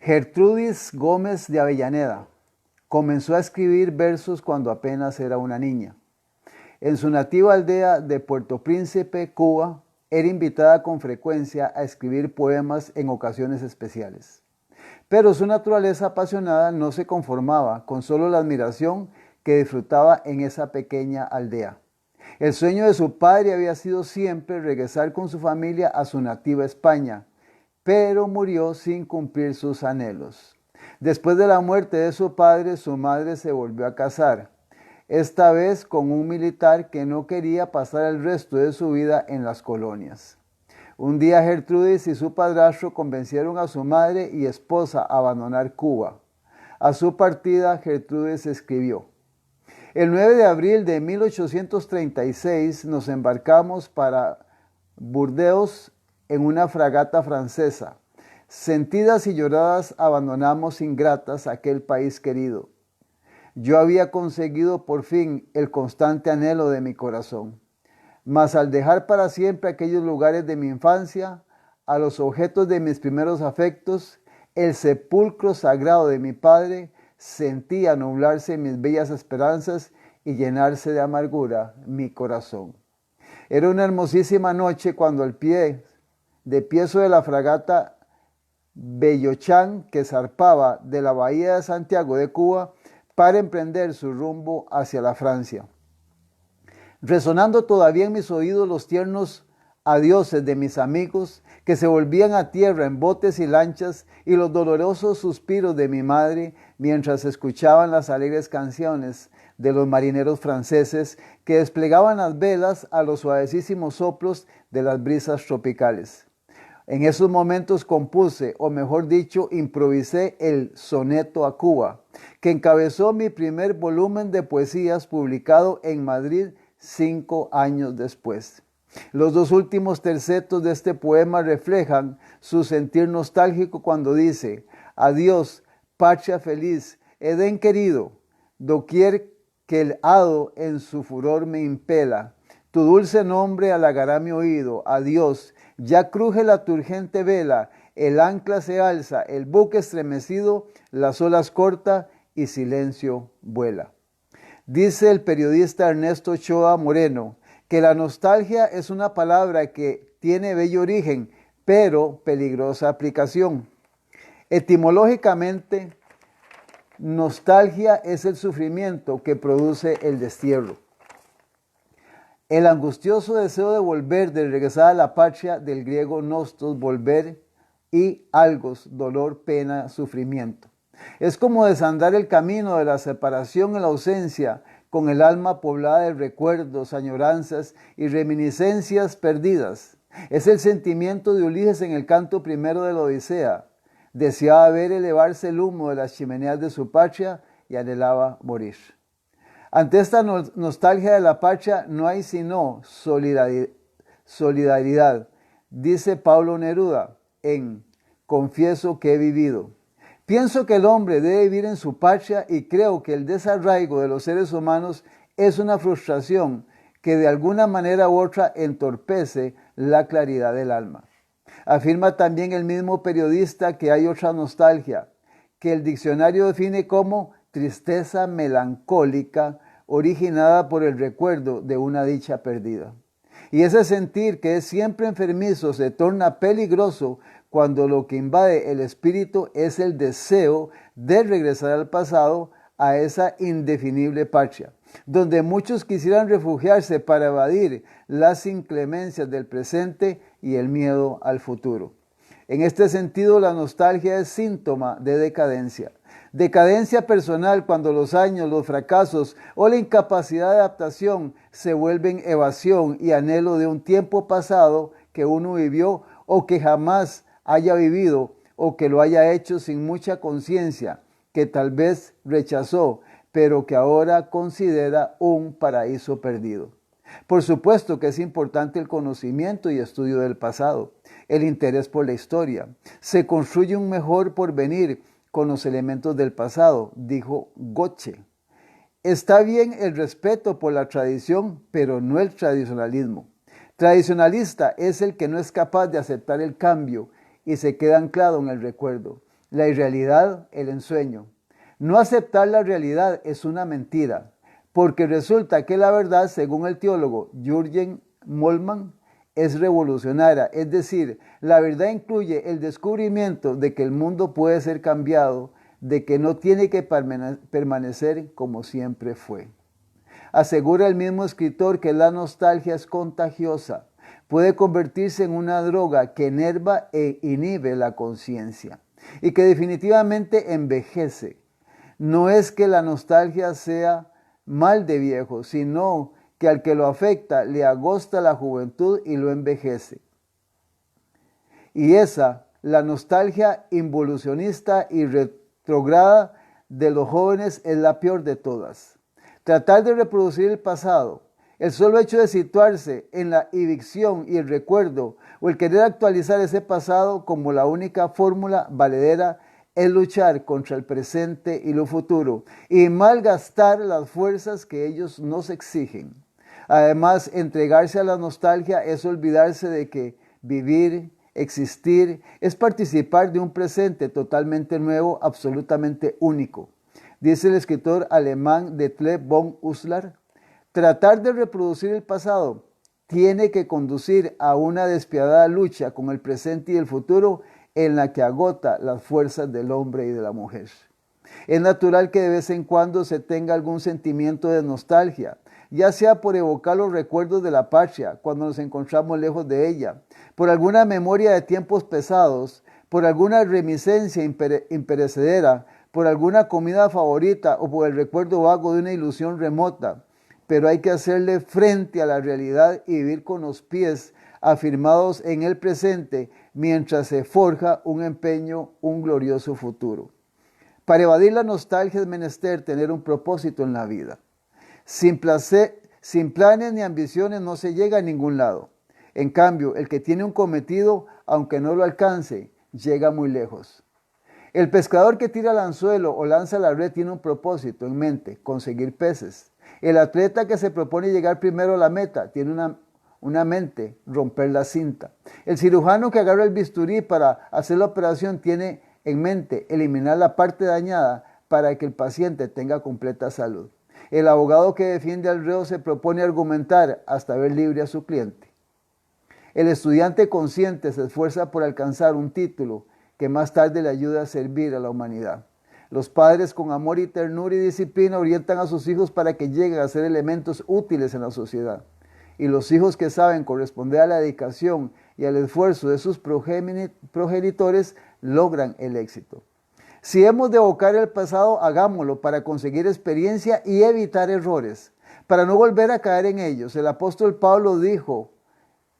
Gertrudis Gómez de Avellaneda comenzó a escribir versos cuando apenas era una niña. En su nativa aldea de Puerto Príncipe, Cuba, era invitada con frecuencia a escribir poemas en ocasiones especiales. Pero su naturaleza apasionada no se conformaba con solo la admiración que disfrutaba en esa pequeña aldea. El sueño de su padre había sido siempre regresar con su familia a su nativa España, pero murió sin cumplir sus anhelos. Después de la muerte de su padre, su madre se volvió a casar, esta vez con un militar que no quería pasar el resto de su vida en las colonias. Un día Gertrudis y su padrastro convencieron a su madre y esposa a abandonar Cuba. A su partida, Gertrudis escribió: el 9 de abril de 1836 nos embarcamos para Burdeos en una fragata francesa. Sentidas y lloradas abandonamos ingratas aquel país querido. Yo había conseguido por fin el constante anhelo de mi corazón. Mas al dejar para siempre aquellos lugares de mi infancia, a los objetos de mis primeros afectos, el sepulcro sagrado de mi padre, sentía nublarse mis bellas esperanzas y llenarse de amargura mi corazón. Era una hermosísima noche cuando al pie de la fragata Bellochán, que zarpaba de la bahía de Santiago de Cuba para emprender su rumbo hacia la Francia. Resonando todavía en mis oídos los tiernos adioses de mis amigos que se volvían a tierra en botes y lanchas y los dolorosos suspiros de mi madre mientras escuchaban las alegres canciones de los marineros franceses que desplegaban las velas a los suavecísimos soplos de las brisas tropicales. En esos momentos compuse, o mejor dicho, improvisé el Soneto a Cuba, que encabezó mi primer volumen de poesías publicado en Madrid 5 años después. Los dos últimos tercetos de este poema reflejan su sentir nostálgico cuando dice: adiós, patria feliz, Edén querido, doquier que el hado en su furor me impela, tu dulce nombre halagará mi oído, adiós, ya cruje la turgente vela, el ancla se alza, el buque estremecido, las olas corta y silencio vuela. Dice el periodista Ernesto Ochoa Moreno que la nostalgia es una palabra que tiene bello origen, pero peligrosa aplicación. Etimológicamente, nostalgia es el sufrimiento que produce el destierro. El angustioso deseo de volver, de regresar a la patria, del griego nostos, volver, y algos, dolor, pena, sufrimiento. Es como desandar el camino de la separación en la ausencia, con el alma poblada de recuerdos, añoranzas y reminiscencias perdidas. Es el sentimiento de Ulises en el canto primero de la Odisea. Deseaba ver elevarse el humo de las chimeneas de su patria y anhelaba morir. Ante esta nostalgia de la patria no hay sino solidaridad, dice Pablo Neruda en Confieso que he vivido. Pienso que el hombre debe vivir en su patria y creo que el desarraigo de los seres humanos es una frustración que de alguna manera u otra entorpece la claridad del alma. Afirma también el mismo periodista que hay otra nostalgia, que el diccionario define como tristeza melancólica originada por el recuerdo de una dicha perdida. Y ese sentir que es siempre enfermizo se torna peligroso cuando lo que invade el espíritu es el deseo de regresar al pasado, a esa indefinible patria, donde muchos quisieran refugiarse para evadir las inclemencias del presente y el miedo al futuro. En este sentido, la nostalgia es síntoma de decadencia. Decadencia personal cuando los años, los fracasos o la incapacidad de adaptación se vuelven evasión y anhelo de un tiempo pasado que uno vivió o que jamás haya vivido o que lo haya hecho sin mucha conciencia, que tal vez rechazó, pero que ahora considera un paraíso perdido. Por supuesto que es importante el conocimiento y estudio del pasado, el interés por la historia. Se construye un mejor porvenir con los elementos del pasado, dijo Goethe. Está bien el respeto por la tradición, pero no el tradicionalismo. Tradicionalista es el que no es capaz de aceptar el cambio y se queda anclado en el recuerdo. la irrealidad, el ensueño. No aceptar la realidad es una mentira, porque resulta que la verdad, según el teólogo Jürgen Moltmann, es revolucionaria, es decir, la verdad incluye el descubrimiento de que el mundo puede ser cambiado, de que no tiene que permanecer como siempre fue. Asegura el mismo escritor que la nostalgia es contagiosa, puede convertirse en una droga que enerva e inhibe la conciencia y que definitivamente envejece. No es que la nostalgia sea mal de viejo, sino que al que lo afecta le agosta la juventud y lo envejece. Y la nostalgia involucionista y retrógrada de los jóvenes es la peor de todas. Tratar de reproducir el pasado, el solo hecho de situarse en la evicción y el recuerdo, o el querer actualizar ese pasado como la única fórmula valedera, es luchar contra el presente y lo futuro, y malgastar las fuerzas que ellos nos exigen. Además, entregarse a la nostalgia es olvidarse de que vivir, existir, es participar de un presente totalmente nuevo, absolutamente único. Dice el escritor alemán Detlef von Uslar, tratar de reproducir el pasado tiene que conducir a una despiadada lucha con el presente y el futuro en la que agota las fuerzas del hombre y de la mujer. Es natural que de vez en cuando se tenga algún sentimiento de nostalgia, ya sea por evocar los recuerdos de la patria cuando nos encontramos lejos de ella, por alguna memoria de tiempos pesados, por alguna reminiscencia imperecedera, por alguna comida favorita o por el recuerdo vago de una ilusión remota. Pero hay que hacerle frente a la realidad y vivir con los pies afirmados en el presente mientras se forja un empeño, un glorioso futuro. Para evadir la nostalgia es menester tener un propósito en la vida. Sin planes ni ambiciones no se llega a ningún lado. En cambio, el que tiene un cometido, aunque no lo alcance, llega muy lejos. El pescador que tira el anzuelo o lanza la red tiene un propósito en mente, conseguir peces. El atleta que se propone llegar primero a la meta tiene una mente, romper la cinta. El cirujano que agarra el bisturí para hacer la operación tiene en mente eliminar la parte dañada para que el paciente tenga completa salud. El abogado que defiende al reo se propone argumentar hasta ver libre a su cliente. El estudiante consciente se esfuerza por alcanzar un título que más tarde le ayuda a servir a la humanidad. Los padres con amor y ternura y disciplina orientan a sus hijos para que lleguen a ser elementos útiles en la sociedad. Y los hijos que saben corresponder a la dedicación y al esfuerzo de sus progenitores logran el éxito. Si hemos de evocar el pasado, hagámoslo para conseguir experiencia y evitar errores, para no volver a caer en ellos. El apóstol Pablo dijo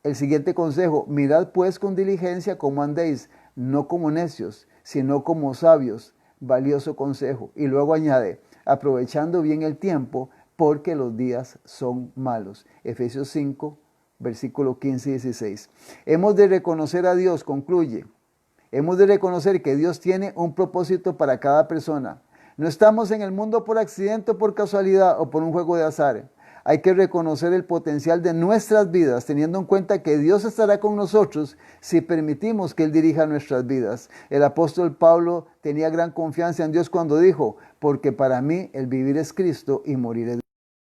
el siguiente consejo: mirad pues con diligencia cómo andéis, no como necios, sino como sabios. Valioso consejo. Y luego añade, aprovechando bien el tiempo, porque los días son malos. Efesios 5, versículo 15 y 16. Hemos de reconocer a Dios, concluye. Hemos de reconocer que Dios tiene un propósito para cada persona. No estamos en el mundo por accidente, por casualidad o por un juego de azar. Hay que reconocer el potencial de nuestras vidas, teniendo en cuenta que Dios estará con nosotros si permitimos que Él dirija nuestras vidas. El apóstol Pablo tenía gran confianza en Dios cuando dijo, porque para mí el vivir es Cristo y morir es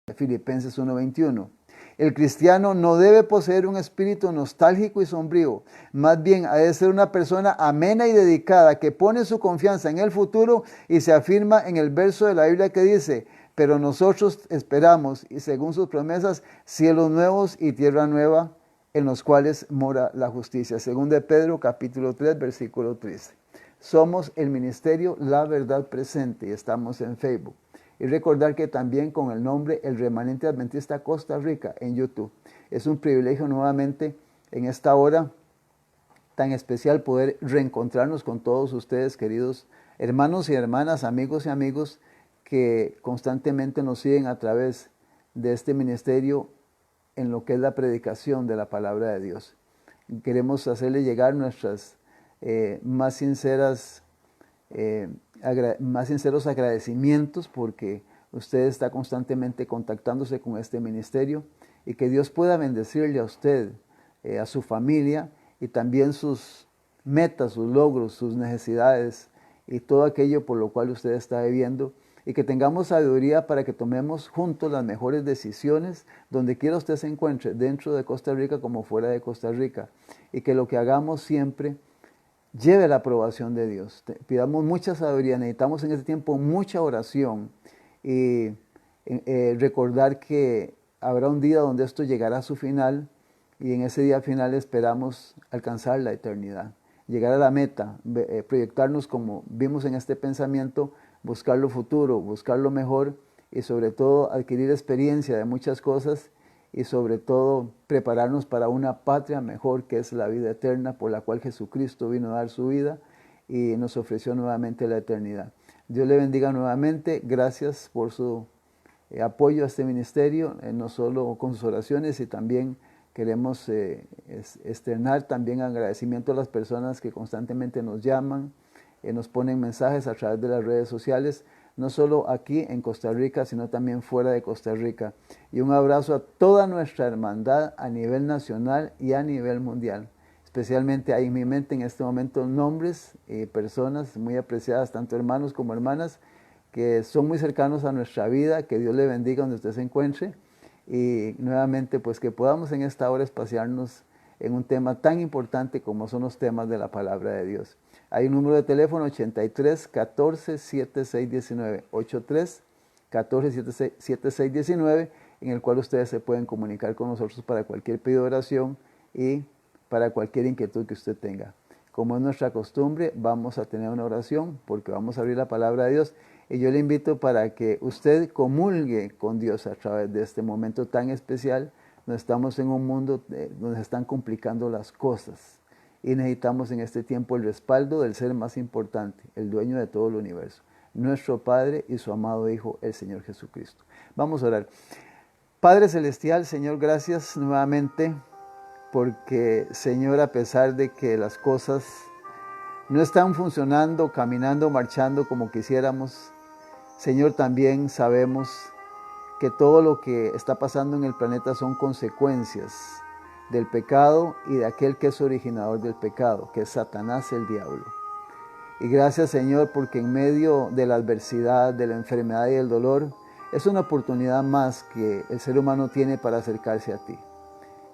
ganar. Filipenses 1:21. El cristiano no debe poseer un espíritu nostálgico y sombrío, más bien ha de ser una persona amena y dedicada que pone su confianza en el futuro y se afirma en el verso de la Biblia que dice, pero nosotros esperamos, y según sus promesas, cielos nuevos y tierra nueva, en los cuales mora la justicia. Según de Pedro, capítulo 3, versículo 13. Somos el ministerio La Verdad Presente y estamos en Facebook. Y recordar que también con el nombre El Remanente Adventista Costa Rica en YouTube. Es un privilegio nuevamente en esta hora tan especial poder reencontrarnos con todos ustedes, queridos hermanos y hermanas, amigos y amigos, que constantemente nos siguen a través de este ministerio en lo que es la predicación de la palabra de Dios. Queremos hacerle llegar nuestras más sinceros agradecimientos porque usted está constantemente contactándose con este ministerio y que Dios pueda bendecirle a usted, a su familia y también sus metas, sus logros, sus necesidades y todo aquello por lo cual usted está viviendo, y que tengamos sabiduría para que tomemos juntos las mejores decisiones donde quiera usted se encuentre, dentro de Costa Rica como fuera de Costa Rica, y que lo que hagamos siempre lleve la aprobación de Dios. Pidamos mucha sabiduría, necesitamos en este tiempo mucha oración y recordar que habrá un día donde esto llegará a su final y en ese día final esperamos alcanzar la eternidad, llegar a la meta, proyectarnos como vimos en este pensamiento, buscar lo futuro, buscar lo mejor y sobre todo adquirir experiencia de muchas cosas y sobre todo prepararnos para una patria mejor que es la vida eterna por la cual Jesucristo vino a dar su vida y nos ofreció nuevamente la eternidad. Dios le bendiga nuevamente, gracias por su apoyo a este ministerio, no solo con sus oraciones, y también queremos externar también agradecimiento a las personas que constantemente nos llaman, nos ponen mensajes a través de las redes sociales, no solo aquí en Costa Rica, sino también fuera de Costa Rica. Y un abrazo a toda nuestra hermandad a nivel nacional y a nivel mundial. Especialmente hay en mi mente en este momento nombres y personas muy apreciadas, tanto hermanos como hermanas, que son muy cercanos a nuestra vida, que Dios le bendiga donde usted se encuentre. Y nuevamente, pues que podamos en esta hora espaciarnos en un tema tan importante como son los temas de la palabra de Dios. Hay un número de teléfono 83 14 76 19, 83 14 76 19, en el cual ustedes se pueden comunicar con nosotros para cualquier pedido de oración y para cualquier inquietud que usted tenga. Como es nuestra costumbre, vamos a tener una oración porque vamos a abrir la palabra de Dios y yo le invito para que usted comulgue con Dios a través de este momento tan especial. Donde estamos en un mundo donde se están complicando las cosas y necesitamos en este tiempo el respaldo del ser más importante, el dueño de todo el universo, nuestro Padre y su amado Hijo, el Señor Jesucristo. Vamos a orar. Padre Celestial, Señor, gracias nuevamente porque, Señor, a pesar de que las cosas no están funcionando, caminando, marchando como quisiéramos, Señor, también sabemos que todo lo que está pasando en el planeta son consecuencias del pecado y de aquel que es originador del pecado, que es Satanás el diablo. Y gracias, Señor, porque en medio de la adversidad, de la enfermedad y del dolor, es una oportunidad más que el ser humano tiene para acercarse a ti.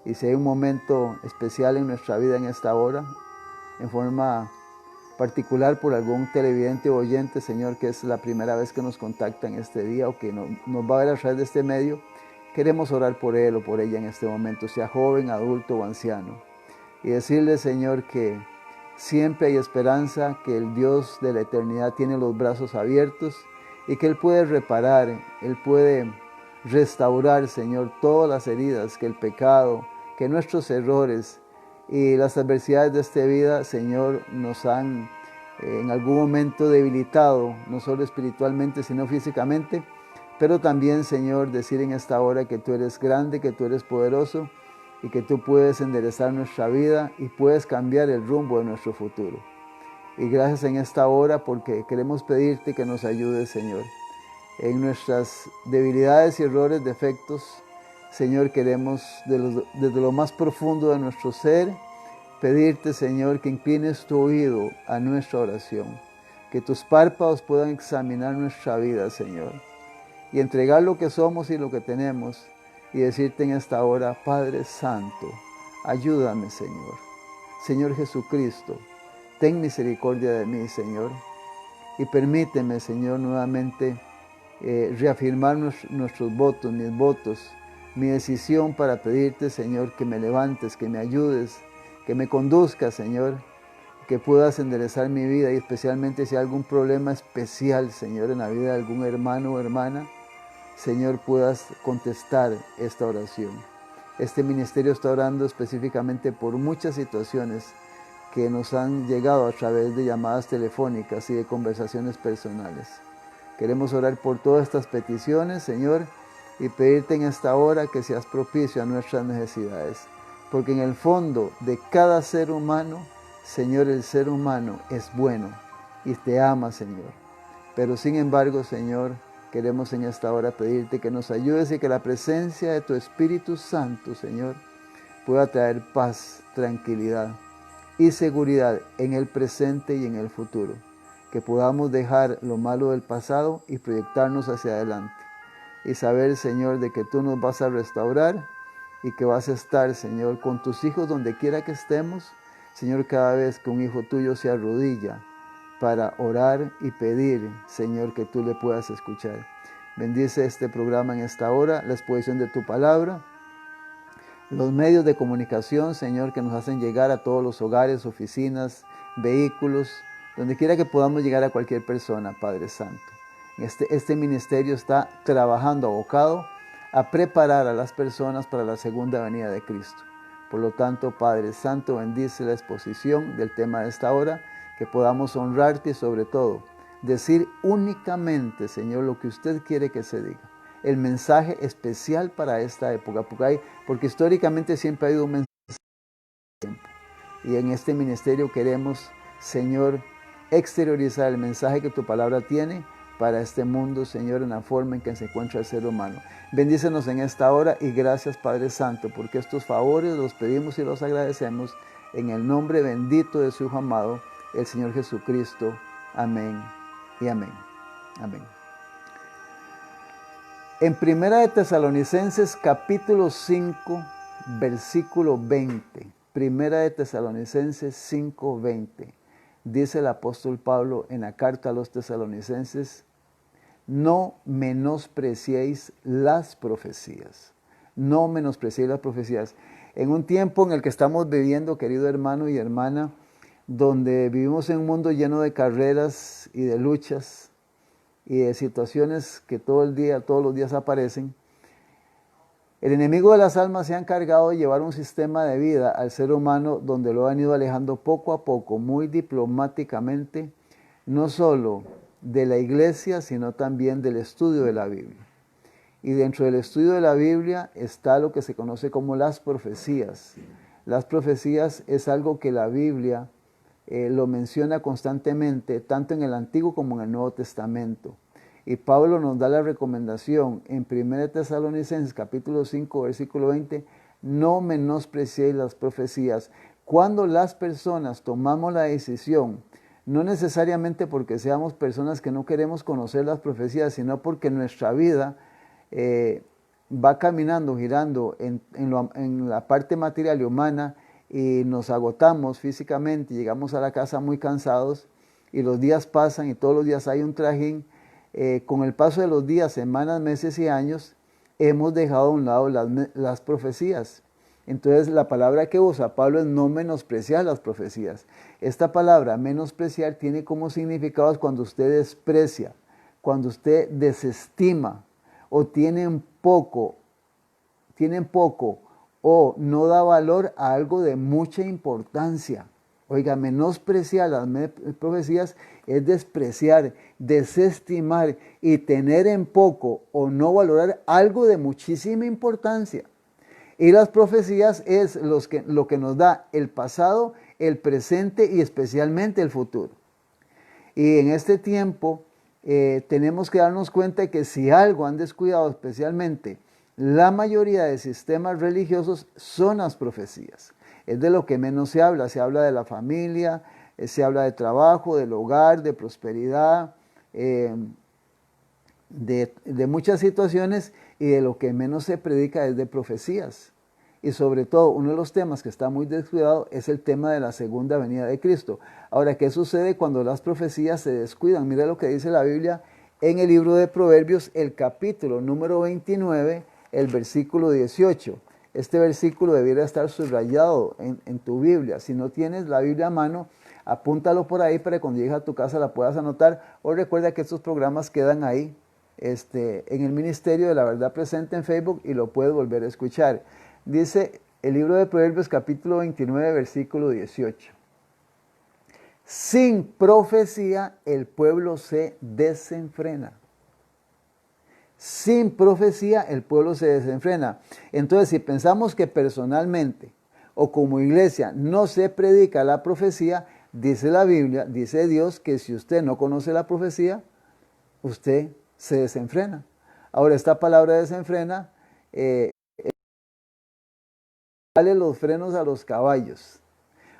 Y si hay un momento especial en nuestra vida en esta hora, en forma particular por algún televidente o oyente, Señor, que es la primera vez que nos contactan este día o que nos va a ver a través de este medio, queremos orar por él o por ella en este momento, sea joven, adulto o anciano. Y decirle, Señor, que siempre hay esperanza, que el Dios de la eternidad tiene los brazos abiertos y que Él puede reparar, Él puede restaurar, Señor, todas las heridas que el pecado, que nuestros errores y las adversidades de esta vida, Señor, nos han en algún momento debilitado, no solo espiritualmente, sino físicamente, pero también, Señor, decir en esta hora que tú eres grande, que tú eres poderoso y que tú puedes enderezar nuestra vida y puedes cambiar el rumbo de nuestro futuro. Y gracias en esta hora porque queremos pedirte que nos ayudes, Señor. En nuestras debilidades y errores, defectos, Señor, queremos desde lo más profundo de nuestro ser pedirte, Señor, que inclines tu oído a nuestra oración, que tus párpados puedan examinar nuestra vida, Señor, y entregar lo que somos y lo que tenemos y decirte en esta hora, Padre Santo, ayúdame, Señor. Señor Jesucristo, ten misericordia de mí, Señor, y permíteme, Señor, nuevamente reafirmar nuestros votos, mis votos, mi decisión para pedirte, Señor, que me levantes, que me ayudes, que me conduzcas, Señor, que puedas enderezar mi vida y especialmente si hay algún problema especial, Señor, en la vida de algún hermano o hermana, Señor, puedas contestar esta oración. Este ministerio está orando específicamente por muchas situaciones que nos han llegado a través de llamadas telefónicas y de conversaciones personales. Queremos orar por todas estas peticiones, Señor, y pedirte en esta hora que seas propicio a nuestras necesidades. Porque en el fondo de cada ser humano, Señor, el ser humano es bueno y te ama, Señor. Pero sin embargo, Señor, queremos en esta hora pedirte que nos ayudes y que la presencia de tu Espíritu Santo, Señor, pueda traer paz, tranquilidad y seguridad en el presente y en el futuro. que podamos dejar lo malo del pasado y proyectarnos hacia adelante. Y saber, Señor, de que tú nos vas a restaurar y que vas a estar, Señor, con tus hijos donde quiera que estemos. Señor, cada vez que un hijo tuyo se arrodilla para orar y pedir, Señor, que tú le puedas escuchar. Bendice este programa en esta hora, la exposición de tu palabra, los medios de comunicación, Señor, que nos hacen llegar a todos los hogares, oficinas, vehículos, donde quiera que podamos llegar a cualquier persona, Padre Santo. Este ministerio está trabajando, abocado a preparar a las personas para la segunda venida de Cristo. Por lo tanto, Padre Santo, bendice la exposición del tema de esta hora, que podamos honrarte y sobre todo decir únicamente, Señor, lo que usted quiere que se diga. El mensaje especial para esta época, porque históricamente siempre ha habido un mensaje. Y en este ministerio queremos, Señor, exteriorizar el mensaje que tu palabra tiene para este mundo, Señor, en la forma en que se encuentra el ser humano. Bendícenos en esta hora y gracias, Padre Santo, porque estos favores los pedimos y los agradecemos en el nombre bendito de su Hijo amado, el Señor Jesucristo. Amén y amén. Amén. En Primera de Tesalonicenses capítulo 5, versículo 20. Primera de Tesalonicenses 5, 20. Dice el apóstol Pablo en la carta a los tesalonicenses: no menospreciéis las profecías. No menospreciéis las profecías. En un tiempo en el que estamos viviendo, querido hermano y hermana, donde vivimos en un mundo lleno de carreras y de luchas y de situaciones que todos los días aparecen, el enemigo de las almas se ha encargado de llevar un sistema de vida al ser humano donde lo han ido alejando poco a poco, muy diplomáticamente, no solo de la iglesia, sino también del estudio de la Biblia. Y dentro del estudio de la Biblia está lo que se conoce como las profecías. Las profecías es algo que la Biblia lo menciona constantemente, tanto en el Antiguo como en el Nuevo Testamento. Y Pablo nos da la recomendación en 1 Tesalonicenses capítulo 5, versículo 20, no menospreciéis las profecías. Cuando las personas tomamos la decisión, no necesariamente porque seamos personas que no queremos conocer las profecías, sino porque nuestra vida va caminando, girando en la parte material y humana, y nos agotamos físicamente, llegamos a la casa muy cansados, y los días pasan y todos los días hay un trajín. Con el paso de los días, semanas, meses y años, hemos dejado a un lado las profecías. Entonces la palabra que usa Pablo es no menospreciar las profecías. Esta palabra menospreciar tiene como significados cuando usted desprecia, cuando usted desestima o tienen poco o no da valor a algo de mucha importancia. Oiga, menospreciar las profecías es despreciar, desestimar y tener en poco o no valorar algo de muchísima importancia. Y las profecías es lo que nos da el pasado, el presente y especialmente el futuro. Y en este tiempo tenemos que darnos cuenta de que si algo han descuidado especialmente la mayoría de sistemas religiosos son las profecías. Es de lo que menos se habla de la familia, se habla de trabajo, del hogar, de prosperidad, de muchas situaciones, y de lo que menos se predica es de profecías. Y sobre todo, uno de los temas que está muy descuidado es el tema de la segunda venida de Cristo. Ahora, ¿qué sucede cuando las profecías se descuidan? Mira lo que dice la Biblia en el libro de Proverbios, el capítulo número 29, el versículo 18. Este versículo debiera estar subrayado en tu Biblia. Si no tienes la Biblia a mano, apúntalo por ahí para que cuando llegues a tu casa la puedas anotar. O recuerda que estos programas quedan ahí en el Ministerio de la Verdad Presente en Facebook y lo puedes volver a escuchar. Dice el libro de Proverbios capítulo 29, versículo 18. Sin profecía el pueblo se desenfrena. Sin profecía el pueblo se desenfrena. Entonces, si pensamos que personalmente o como iglesia no se predica la profecía, dice la Biblia, dice Dios, que si usted no conoce la profecía, usted se desenfrena. Ahora, esta palabra desenfrena, dale los frenos a los caballos.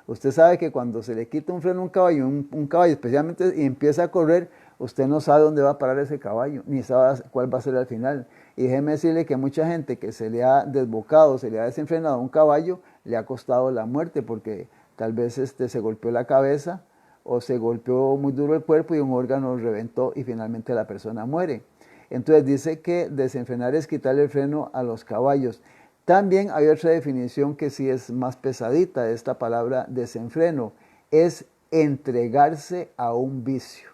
Usted sabe que cuando se le quita un freno a un caballo, un caballo especialmente, y empieza a correr, usted no sabe dónde va a parar ese caballo, ni sabe cuál va a ser al final. Y déjeme decirle que mucha gente que se le ha desbocado, se le ha desenfrenado a un caballo, le ha costado la muerte, porque tal vez se golpeó la cabeza o se golpeó muy duro el cuerpo y un órgano reventó y finalmente la persona muere. Entonces dice que desenfrenar es quitarle el freno a los caballos. También hay otra definición que sí es más pesadita de esta palabra desenfreno, es entregarse a un vicio.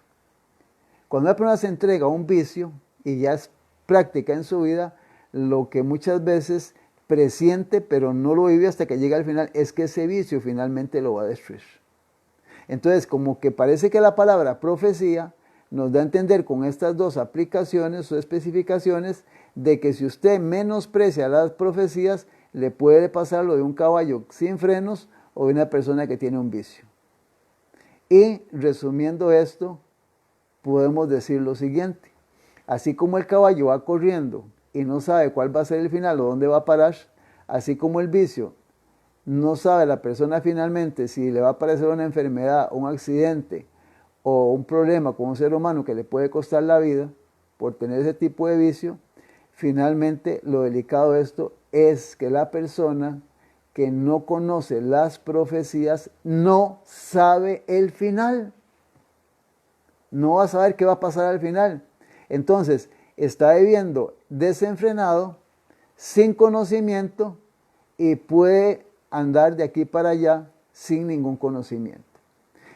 Cuando una persona se entrega a un vicio y ya es práctica en su vida, lo que muchas veces presiente pero no lo vive hasta que llega al final es que ese vicio finalmente lo va a destruir. Entonces, como que parece que la palabra profecía nos da a entender con estas dos aplicaciones o especificaciones de que si usted menosprecia las profecías, le puede pasar lo de un caballo sin frenos o de una persona que tiene un vicio. Y resumiendo esto, podemos decir lo siguiente: así como el caballo va corriendo y no sabe cuál va a ser el final o dónde va a parar, así como el vicio no sabe la persona finalmente si le va a aparecer una enfermedad, un accidente o un problema con un ser humano que le puede costar la vida por tener ese tipo de vicio, finalmente lo delicado de esto es que la persona que no conoce las profecías no sabe el final. No va a saber qué va a pasar al final. Entonces, está viviendo desenfrenado, sin conocimiento, y puede andar de aquí para allá sin ningún conocimiento.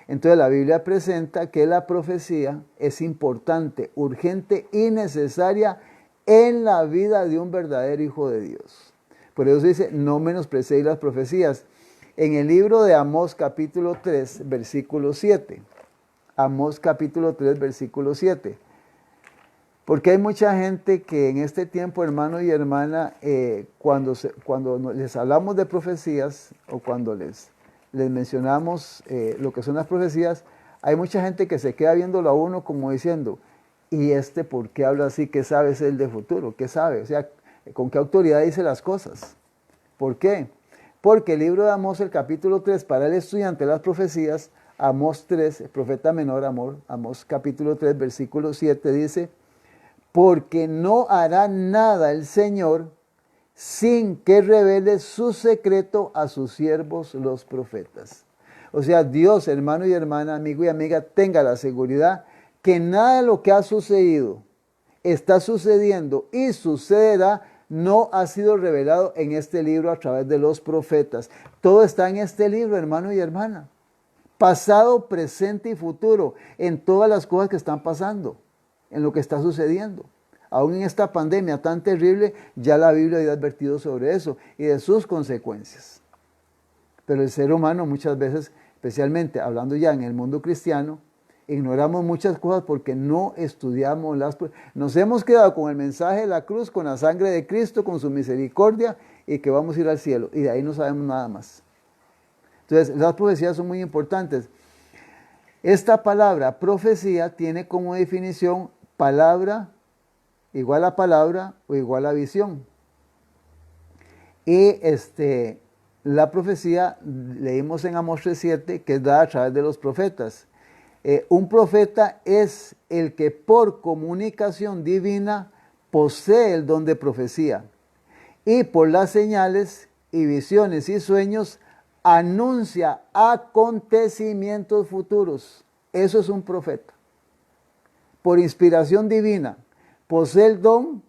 Entonces la Biblia presenta que la profecía es importante, urgente y necesaria en la vida de un verdadero hijo de Dios. Por eso dice, no menosprecéis las profecías. En el libro de Amós capítulo 3, versículo 7. Amós capítulo 3, versículo 7. Porque hay mucha gente que en este tiempo, hermano y hermana, cuando les hablamos de profecías o cuando les mencionamos lo que son las profecías, hay mucha gente que se queda viéndolo a uno como diciendo, ¿y por qué habla así? ¿Qué sabe es el de futuro? ¿Qué sabe? O sea, ¿con qué autoridad dice las cosas? ¿Por qué? Porque el libro de Amós, el capítulo 3, para el estudiante de las profecías, Amós 3, el profeta menor, Amós capítulo 3, versículo 7, dice, porque no hará nada el Señor sin que revele su secreto a sus siervos los profetas. O sea, Dios, hermano y hermana, amigo y amiga, tenga la seguridad que nada de lo que ha sucedido, está sucediendo y sucederá, no ha sido revelado en este libro a través de los profetas. Todo está en este libro, hermano y hermana. Pasado, presente y futuro, en todas las cosas que están pasando, en lo que está sucediendo. Aún en esta pandemia tan terrible, ya la Biblia había advertido sobre eso y de sus consecuencias. Pero el ser humano muchas veces, especialmente hablando ya en el mundo cristiano, ignoramos muchas cosas porque no estudiamos nos hemos quedado con el mensaje de la cruz, con la sangre de Cristo, con su misericordia y que vamos a ir al cielo. Y de ahí no sabemos nada más. Entonces, las profecías son muy importantes. Esta palabra profecía tiene como definición palabra igual a palabra o igual a visión. Y la profecía, leímos en Amós 3:7, que es dada a través de los profetas. Un profeta es el que por comunicación divina posee el don de profecía y por las señales y visiones y sueños anuncia acontecimientos futuros. Eso es un profeta. Por inspiración divina posee el don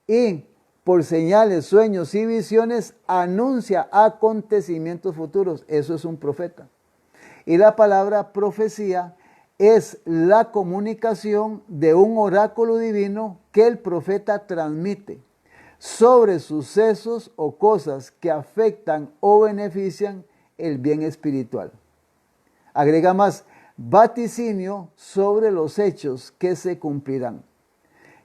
y por señales, sueños y visiones anuncia acontecimientos futuros. Eso es un profeta. Y la palabra profecía es la comunicación de un oráculo divino que el profeta transmite sobre sucesos o cosas que afectan o benefician el bien espiritual. Agrega más, vaticinio sobre los hechos que se cumplirán.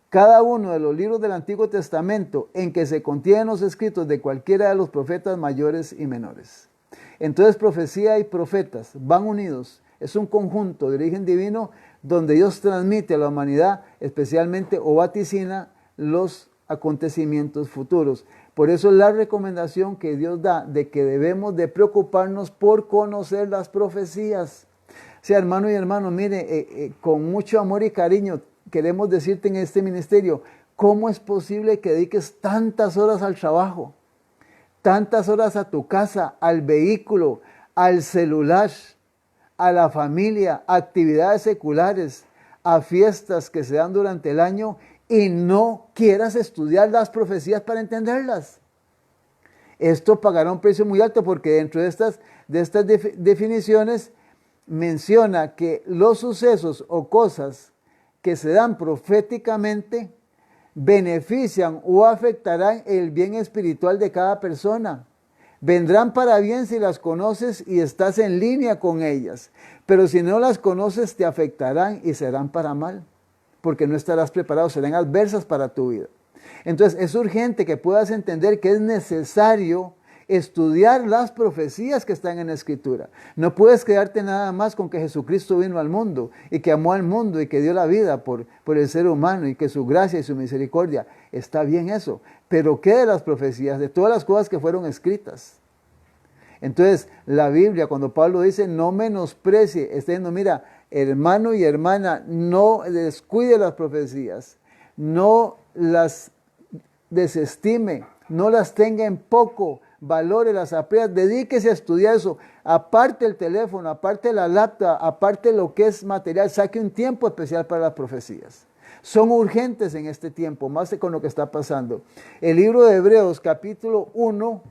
Cada uno de los libros del Antiguo Testamento en que se contienen los escritos de cualquiera de los profetas mayores y menores. Entonces profecía y profetas van unidos. Es un conjunto de origen divino donde Dios transmite a la humanidad, especialmente o vaticina los acontecimientos futuros. Por eso la recomendación que Dios da de que debemos de preocuparnos por conocer las profecías. O sea, hermano y hermano, mire, con mucho amor y cariño queremos decirte en este ministerio, ¿cómo es posible que dediques tantas horas al trabajo, tantas horas a tu casa, al vehículo, al celular, a la familia, a actividades seculares, a fiestas que se dan durante el año y no quieras estudiar las profecías para entenderlas? Esto pagará un precio muy alto porque dentro de estas definiciones menciona que los sucesos o cosas que se dan proféticamente benefician o afectarán el bien espiritual de cada persona. Vendrán para bien si las conoces y estás en línea con ellas, pero si no las conoces te afectarán y serán para mal, porque no estarás preparado, serán adversas para tu vida. Entonces es urgente que puedas entender que es necesario estudiar las profecías que están en la Escritura. No puedes quedarte nada más con que Jesucristo vino al mundo y que amó al mundo y que dio la vida por el ser humano y que su gracia y su misericordia. Está bien eso, pero ¿qué de las profecías? De todas las cosas que fueron escritas. Entonces la Biblia, cuando Pablo dice no menosprecie, está diciendo, mira, hermano y hermana, no descuide las profecías, no las desestime, no las tenga en poco, valore las aprecia, dedíquese a estudiar eso, aparte el teléfono, aparte la laptop, aparte lo que es material, saque un tiempo especial para las profecías. Son urgentes en este tiempo, más con lo que está pasando. El libro de Hebreos, capítulo 1,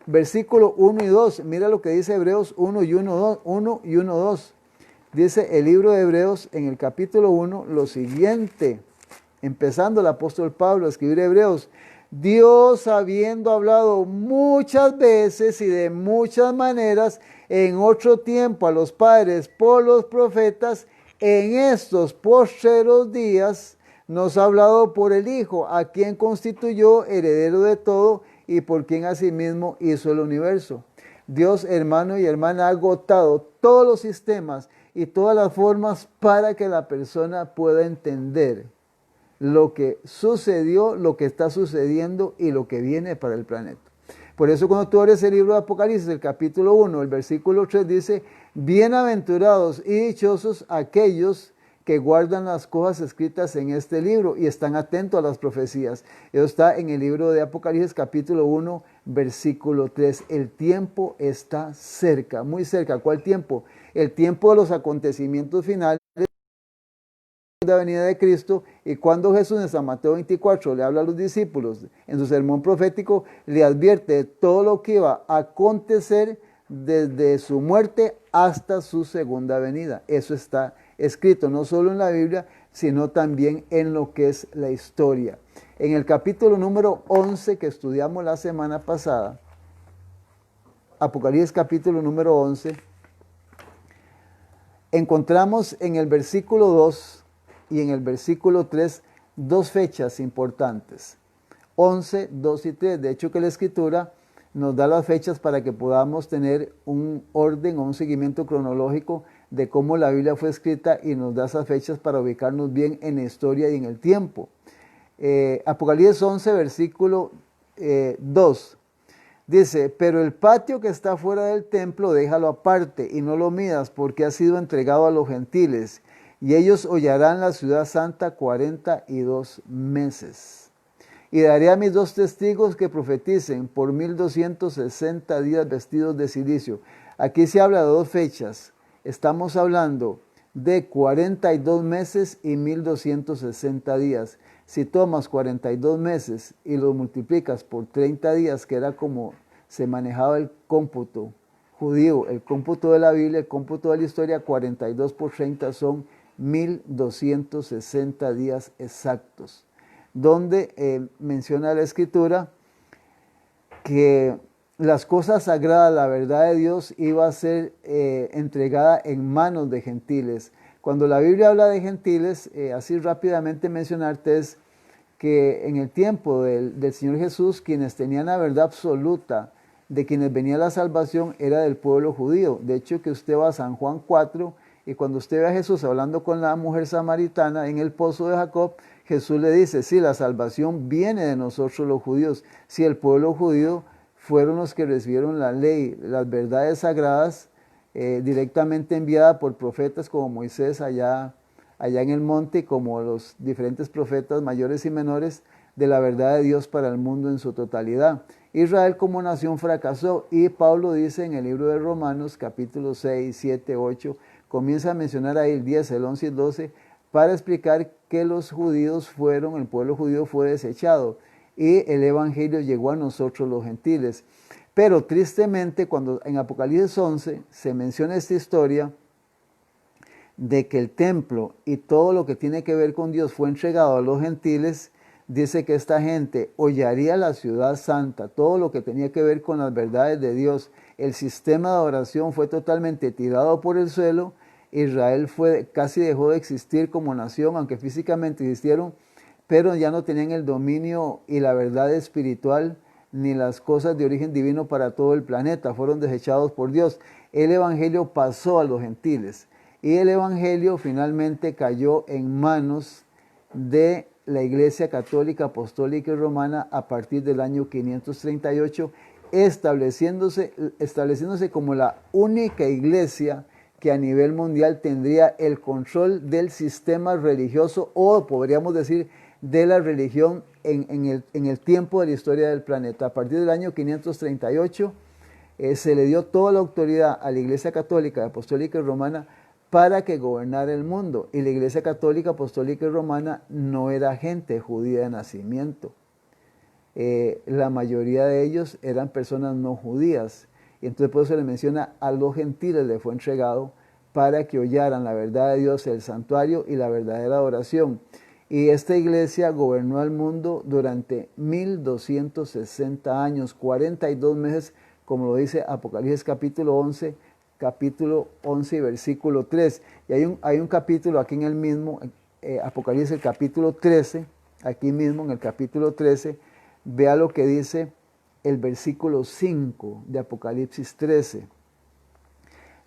versículo 1 y 2, mira lo que dice Hebreos 1 y 1, 2. Dice el libro de Hebreos en el capítulo 1 lo siguiente, empezando el apóstol Pablo a escribir Hebreos. Dios, habiendo hablado muchas veces y de muchas maneras en otro tiempo a los padres por los profetas, en estos postreros días nos ha hablado por el Hijo, a quien constituyó heredero de todo y por quien asimismo hizo el universo. Dios, hermano y hermana, ha agotado todos los sistemas y todas las formas para que la persona pueda entender lo que sucedió, lo que está sucediendo y lo que viene para el planeta. Por eso cuando tú abres el libro de Apocalipsis, el capítulo 1, el versículo 3 dice, bienaventurados y dichosos aquellos que guardan las cosas escritas en este libro y están atentos a las profecías. Eso está en el libro de Apocalipsis capítulo 1, versículo 3. El tiempo está cerca, muy cerca. ¿Cuál tiempo? El tiempo de los acontecimientos finales, la venida de Cristo. Y cuando Jesús en San Mateo 24 le habla a los discípulos en su sermón profético, le advierte de todo lo que iba a acontecer desde su muerte hasta su segunda venida. Eso está escrito no solo en la Biblia, sino también en lo que es la historia. En el capítulo número 11 que estudiamos la semana pasada, Apocalipsis capítulo número 11, encontramos en el versículo 2 y en el versículo 3 dos fechas importantes, 11, 2 y 3. De hecho que la Escritura nos da las fechas para que podamos tener un orden o un seguimiento cronológico de cómo la Biblia fue escrita y nos da esas fechas para ubicarnos bien en la historia y en el tiempo. Apocalipsis 11, versículo 2, dice, pero el patio que está fuera del templo déjalo aparte y no lo midas porque ha sido entregado a los gentiles y ellos hollarán la ciudad santa 42 meses. Y daré a mis 2 testigos que profeticen por 1260 días vestidos de cilicio. Aquí se habla de 2 fechas. Estamos hablando de 42 meses y 1260 días. Si tomas 42 meses y los multiplicas por 30 días, que era como se manejaba el cómputo judío, el cómputo de la Biblia, el cómputo de la historia, 42 por 30 son 1260 días exactos, donde menciona la Escritura que las cosas sagradas, la verdad de Dios iba a ser entregada en manos de gentiles. Cuando la Biblia habla de gentiles, así rápidamente mencionarte es que en el tiempo del Señor Jesús, quienes tenían la verdad absoluta de quienes venía la salvación era del pueblo judío. De hecho, que usted va a San Juan 4 y cuando usted ve a Jesús hablando con la mujer samaritana en el pozo de Jacob, Jesús le dice, sí, la salvación viene de nosotros los judíos. Si el pueblo judío fueron los que recibieron la ley, las verdades sagradas, directamente enviada por profetas como Moisés allá en el monte, como los diferentes profetas mayores y menores de la verdad de Dios para el mundo en su totalidad. Israel como nación fracasó, y Pablo dice en el libro de Romanos capítulo 6, 7, 8, comienza a mencionar ahí el 10, el 11 y el 12, para explicar que los judíos el pueblo judío fue desechado y el evangelio llegó a nosotros los gentiles. Pero tristemente, cuando en Apocalipsis 11 se menciona esta historia de que el templo y todo lo que tiene que ver con Dios fue entregado a los gentiles, dice que esta gente hollaría la ciudad santa, todo lo que tenía que ver con las verdades de Dios. El sistema de adoración fue totalmente tirado por el suelo. Israel casi dejó de existir como nación, aunque físicamente existieron, pero ya no tenían el dominio y la verdad espiritual ni las cosas de origen divino para todo el planeta. Fueron desechados por Dios. El evangelio pasó a los gentiles y el evangelio finalmente cayó en manos de la Iglesia Católica, Apostólica y Romana a partir del año 538, estableciéndose como la única iglesia que a nivel mundial tendría el control del sistema religioso, o podríamos decir de la religión en el tiempo de la historia del planeta. A partir del año 538 se le dio toda la autoridad a la Iglesia Católica, Apostólica y Romana para que gobernara el mundo. Y la Iglesia Católica, Apostólica y Romana no era gente judía de nacimiento. La mayoría de ellos eran personas no judías. Y entonces por eso le menciona a los gentiles le fue entregado para que hollaran la verdad de Dios, el santuario y la verdadera adoración. Y esta iglesia gobernó al mundo durante 1260 años, 42 meses, como lo dice Apocalipsis capítulo 11 y versículo 3. Y hay un capítulo aquí en el mismo, Apocalipsis el capítulo 13, aquí mismo en el capítulo 13, vea lo que dice el versículo 5 de Apocalipsis 13.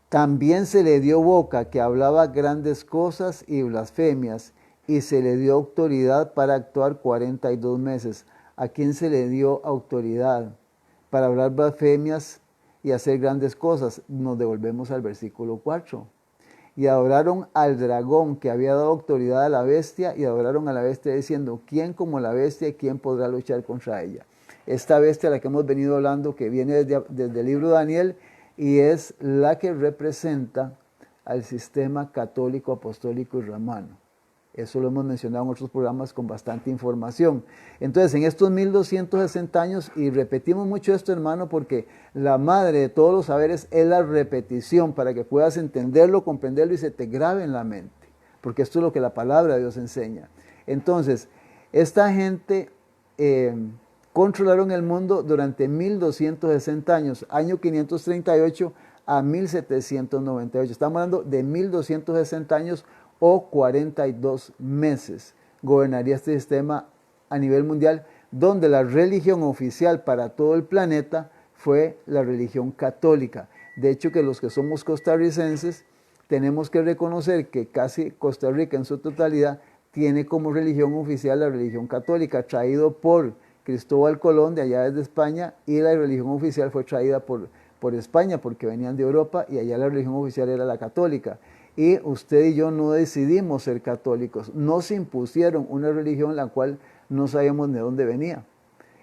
También se le dio boca que hablaba grandes cosas y blasfemias, y se le dio autoridad para actuar 42 meses. ¿A quién se le dio autoridad para hablar blasfemias y hacer grandes cosas? Nos devolvemos al versículo 4. Y adoraron al dragón que había dado autoridad a la bestia, y adoraron a la bestia diciendo, ¿quién como la bestia y quién podrá luchar contra ella? Esta bestia a la que hemos venido hablando, que viene desde el libro de Daniel, y es la que representa al sistema católico, apostólico y romano. Eso lo hemos mencionado en otros programas con bastante información. Entonces, en estos 1260 años, y repetimos mucho esto, hermano, porque la madre de todos los saberes es la repetición, para que puedas entenderlo, comprenderlo y se te grabe en la mente, porque esto es lo que la palabra de Dios enseña. Entonces, esta gente controlaron el mundo durante 1260 años, año 538 a 1798. Estamos hablando de 1260 años o 42 meses. Gobernaría este sistema a nivel mundial, donde la religión oficial para todo el planeta fue la religión católica. De hecho, que los que somos costarricenses tenemos que reconocer que casi Costa Rica en su totalidad tiene como religión oficial la religión católica, traído por Cristóbal Colón de allá desde España, y la religión oficial fue traída por España porque venían de Europa, y allá la religión oficial era la católica. Y usted y yo no decidimos ser católicos, nos impusieron una religión la cual no sabíamos de dónde venía.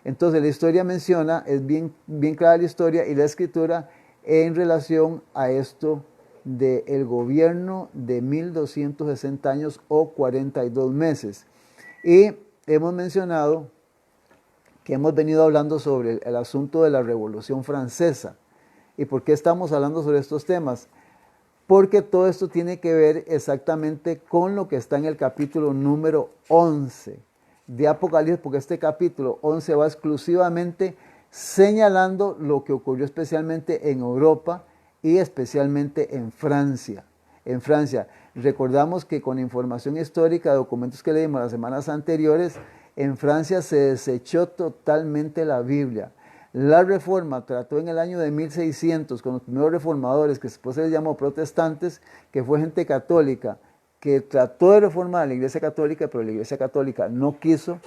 Entonces la historia menciona, es bien clara la historia y la escritura en relación a esto del gobierno de 1260 años o 42 meses. Y hemos mencionado que hemos venido hablando sobre el asunto de la Revolución Francesa. ¿Y por qué estamos hablando sobre estos temas? Porque todo esto tiene que ver exactamente con lo que está en el capítulo número 11 de Apocalipsis, porque este capítulo 11 va exclusivamente señalando lo que ocurrió especialmente en Europa y especialmente en Francia. En Francia, recordamos que con información histórica, documentos que leímos las semanas anteriores, en Francia se desechó totalmente la Biblia. La Reforma trató en el año de 1600 con los primeros reformadores, que después se les llamó protestantes, que fue gente católica, que trató de reformar a la Iglesia Católica, pero la Iglesia Católica no quiso.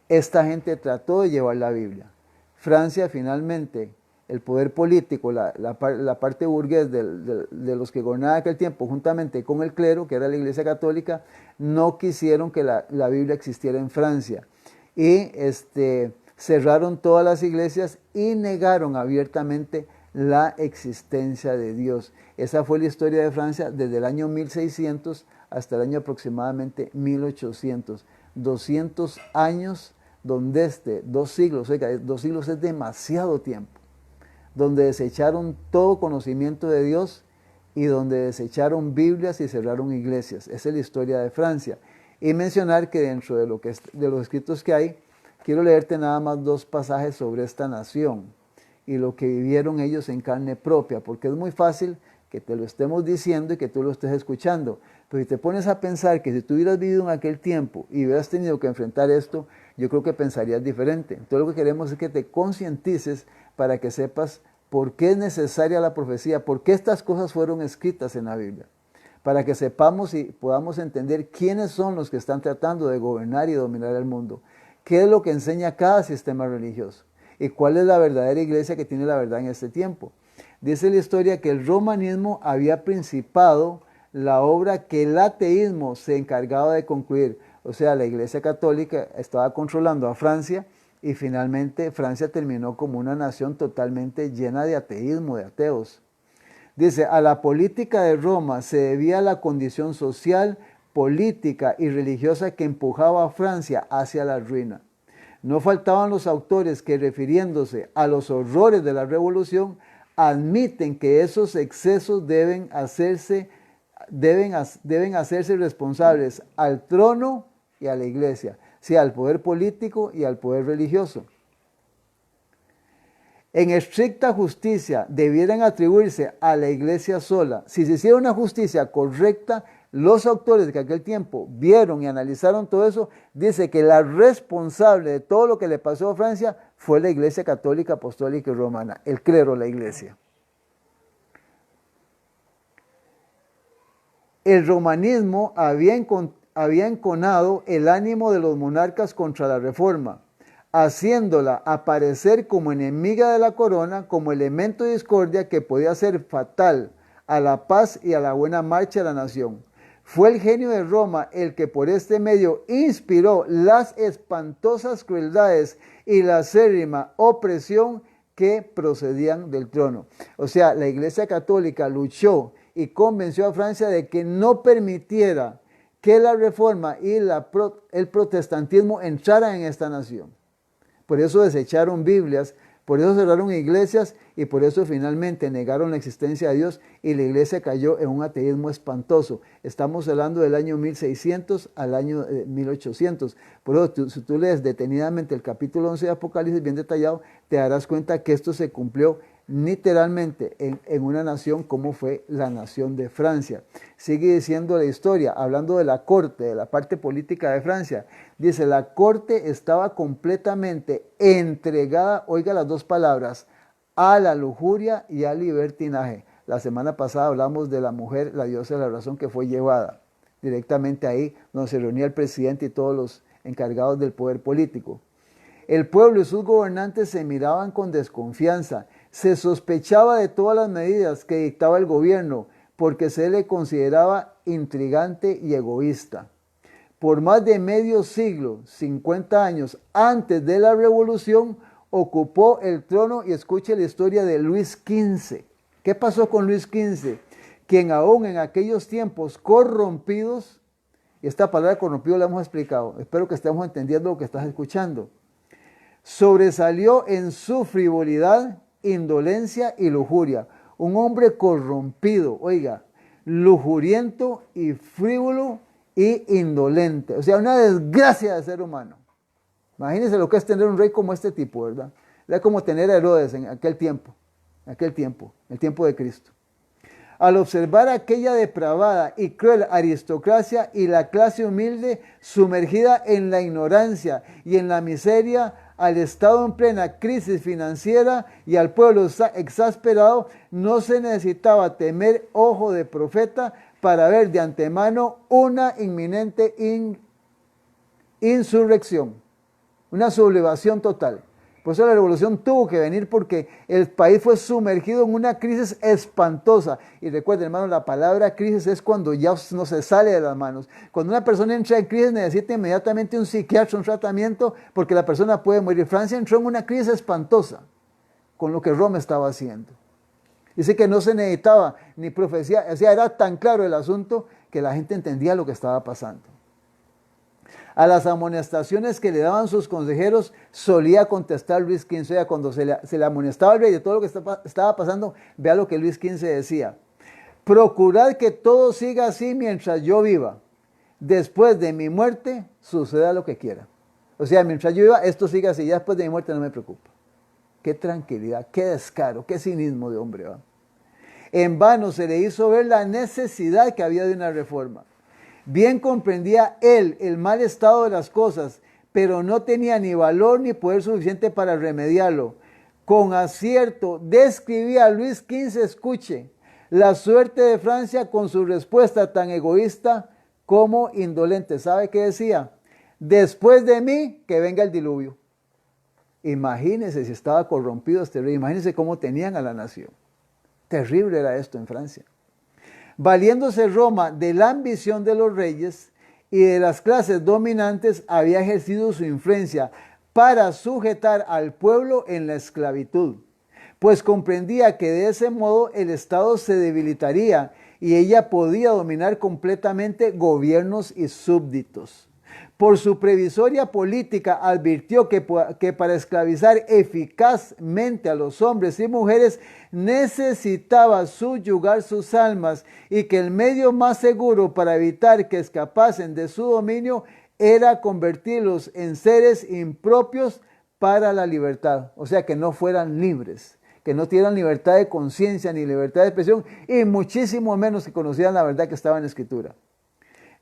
Esta gente trató de llevar la Biblia. Francia finalmente, el poder político, la parte burgués de los que gobernaban aquel tiempo, juntamente con el clero, que era la Iglesia Católica, no quisieron que la Biblia existiera en Francia. Y cerraron todas las iglesias y negaron abiertamente la existencia de Dios. Esa fue la historia de Francia desde el año 1600 hasta el año aproximadamente 1800. 200 años donde 2 siglos, oiga, 2 siglos es demasiado tiempo, donde desecharon todo conocimiento de Dios y donde desecharon Biblias y cerraron iglesias. Esa es la historia de Francia. Y mencionar que dentro de los escritos que hay, quiero leerte nada más 2 pasajes sobre esta nación y lo que vivieron ellos en carne propia, porque es muy fácil que te lo estemos diciendo y que tú lo estés escuchando. Pero si te pones a pensar que si tú hubieras vivido en aquel tiempo y hubieras tenido que enfrentar esto, yo creo que pensarías diferente. Entonces lo que queremos es que te concientices para que sepas por qué es necesaria la profecía, por qué estas cosas fueron escritas en la Biblia, para que sepamos y podamos entender quiénes son los que están tratando de gobernar y dominar el mundo, qué es lo que enseña cada sistema religioso y cuál es la verdadera iglesia que tiene la verdad en este tiempo. Dice la historia que el romanismo había principado la obra que el ateísmo se encargaba de concluir. O sea, la Iglesia Católica estaba controlando a Francia y finalmente Francia terminó como una nación totalmente llena de ateísmo, de ateos. Dice, a la política de Roma se debía la condición social, política y religiosa que empujaba a Francia hacia la ruina. No faltaban los autores que, refiriéndose a los horrores de la revolución, admiten que esos excesos deben hacerse responsables al trono y a la iglesia, sí, al poder político y al poder religioso. En estricta justicia debieran atribuirse a la iglesia sola. Si se hiciera una justicia correcta, los autores de aquel tiempo vieron y analizaron todo eso, dice que la responsable de todo lo que le pasó a Francia fue la Iglesia Católica, Apostólica y Romana, el clero, la iglesia. El romanismo había enconado el ánimo de los monarcas contra la reforma, haciéndola aparecer como enemiga de la corona, como elemento de discordia que podía ser fatal a la paz y a la buena marcha de la nación. Fue el genio de Roma el que por este medio inspiró las espantosas crueldades y la acérrima opresión que procedían del trono. O sea, la Iglesia Católica luchó y convenció a Francia de que no permitiera que la reforma y el protestantismo entraran en esta nación. Por eso desecharon Biblias, por eso cerraron iglesias y por eso finalmente negaron la existencia de Dios y la iglesia cayó en un ateísmo espantoso. Estamos hablando del año 1600 al año 1800. Por eso, si tú lees detenidamente el capítulo 11 de Apocalipsis, bien detallado, te darás cuenta que esto se cumplió literalmente en una nación como fue la nación de Francia. Sigue diciendo la historia, hablando de la corte, de la parte política de Francia. Dice, la corte estaba completamente entregada, oiga las 2 palabras, a la lujuria y al libertinaje. La semana pasada hablamos de la mujer, la diosa de la razón, que fue llevada directamente ahí, donde se reunía el presidente y todos los encargados del poder político. El pueblo y sus gobernantes se miraban con desconfianza. Se sospechaba de todas las medidas que dictaba el gobierno porque se le consideraba intrigante y egoísta. Por más de medio siglo, 50 años antes de la revolución, ocupó el trono y escuche la historia de Luis XV. ¿Qué pasó con Luis XV? Quien aún en aquellos tiempos corrompidos, y esta palabra corrompido la hemos explicado, espero que estemos entendiendo lo que estás escuchando, sobresalió en su frivolidad, indolencia y lujuria. Un hombre corrompido, oiga, lujuriento y frívolo y indolente. O sea, una desgracia de ser humano. Imagínense lo que es tener un rey como este tipo, ¿verdad? Era como tener a Herodes en aquel tiempo, el tiempo de Cristo. Al observar aquella depravada y cruel aristocracia y la clase humilde sumergida en la ignorancia y en la miseria, al Estado en plena crisis financiera y al pueblo exasperado, no se necesitaba temer ojo de profeta para ver de antemano una inminente insurrección, una sublevación total. Por eso la revolución tuvo que venir, porque el país fue sumergido en una crisis espantosa. Y recuerden, hermanos, la palabra crisis es cuando ya no se sale de las manos. Cuando una persona entra en crisis, necesita inmediatamente un psiquiatra, un tratamiento, porque la persona puede morir. Francia entró en una crisis espantosa con lo que Roma estaba haciendo. Dice que no se necesitaba ni profecía, o sea, era tan claro el asunto que la gente entendía lo que estaba pasando. A las amonestaciones que le daban sus consejeros solía contestar Luis XV. O sea, cuando se le amonestaba al rey de todo lo que estaba pasando, vea lo que Luis XV decía: procurad que todo siga así mientras yo viva. Después de mi muerte, suceda lo que quiera. O sea, mientras yo viva, esto siga así. Ya después de mi muerte no me preocupa. Qué tranquilidad, qué descaro, qué cinismo de hombre, ¿va? En vano se le hizo ver la necesidad que había de una reforma. Bien comprendía él el mal estado de las cosas, pero no tenía ni valor ni poder suficiente para remediarlo. Con acierto describía a Luis XV, escuche, la suerte de Francia con su respuesta tan egoísta como indolente. ¿Sabe qué decía? Después de mí, que venga el diluvio. Imagínense si estaba corrompido este rey, imagínense cómo tenían a la nación. Terrible era esto en Francia. Valiéndose Roma de la ambición de los reyes y de las clases dominantes, había ejercido su influencia para sujetar al pueblo en la esclavitud, pues comprendía que de ese modo el Estado se debilitaría y ella podía dominar completamente gobiernos y súbditos. Por su previsoria política advirtió que para esclavizar eficazmente a los hombres y mujeres necesitaba subyugar sus almas, y que el medio más seguro para evitar que escapasen de su dominio era convertirlos en seres impropios para la libertad. O sea, que no fueran libres, que no tuvieran libertad de conciencia ni libertad de expresión, y muchísimo menos que conocieran la verdad que estaba en la Escritura.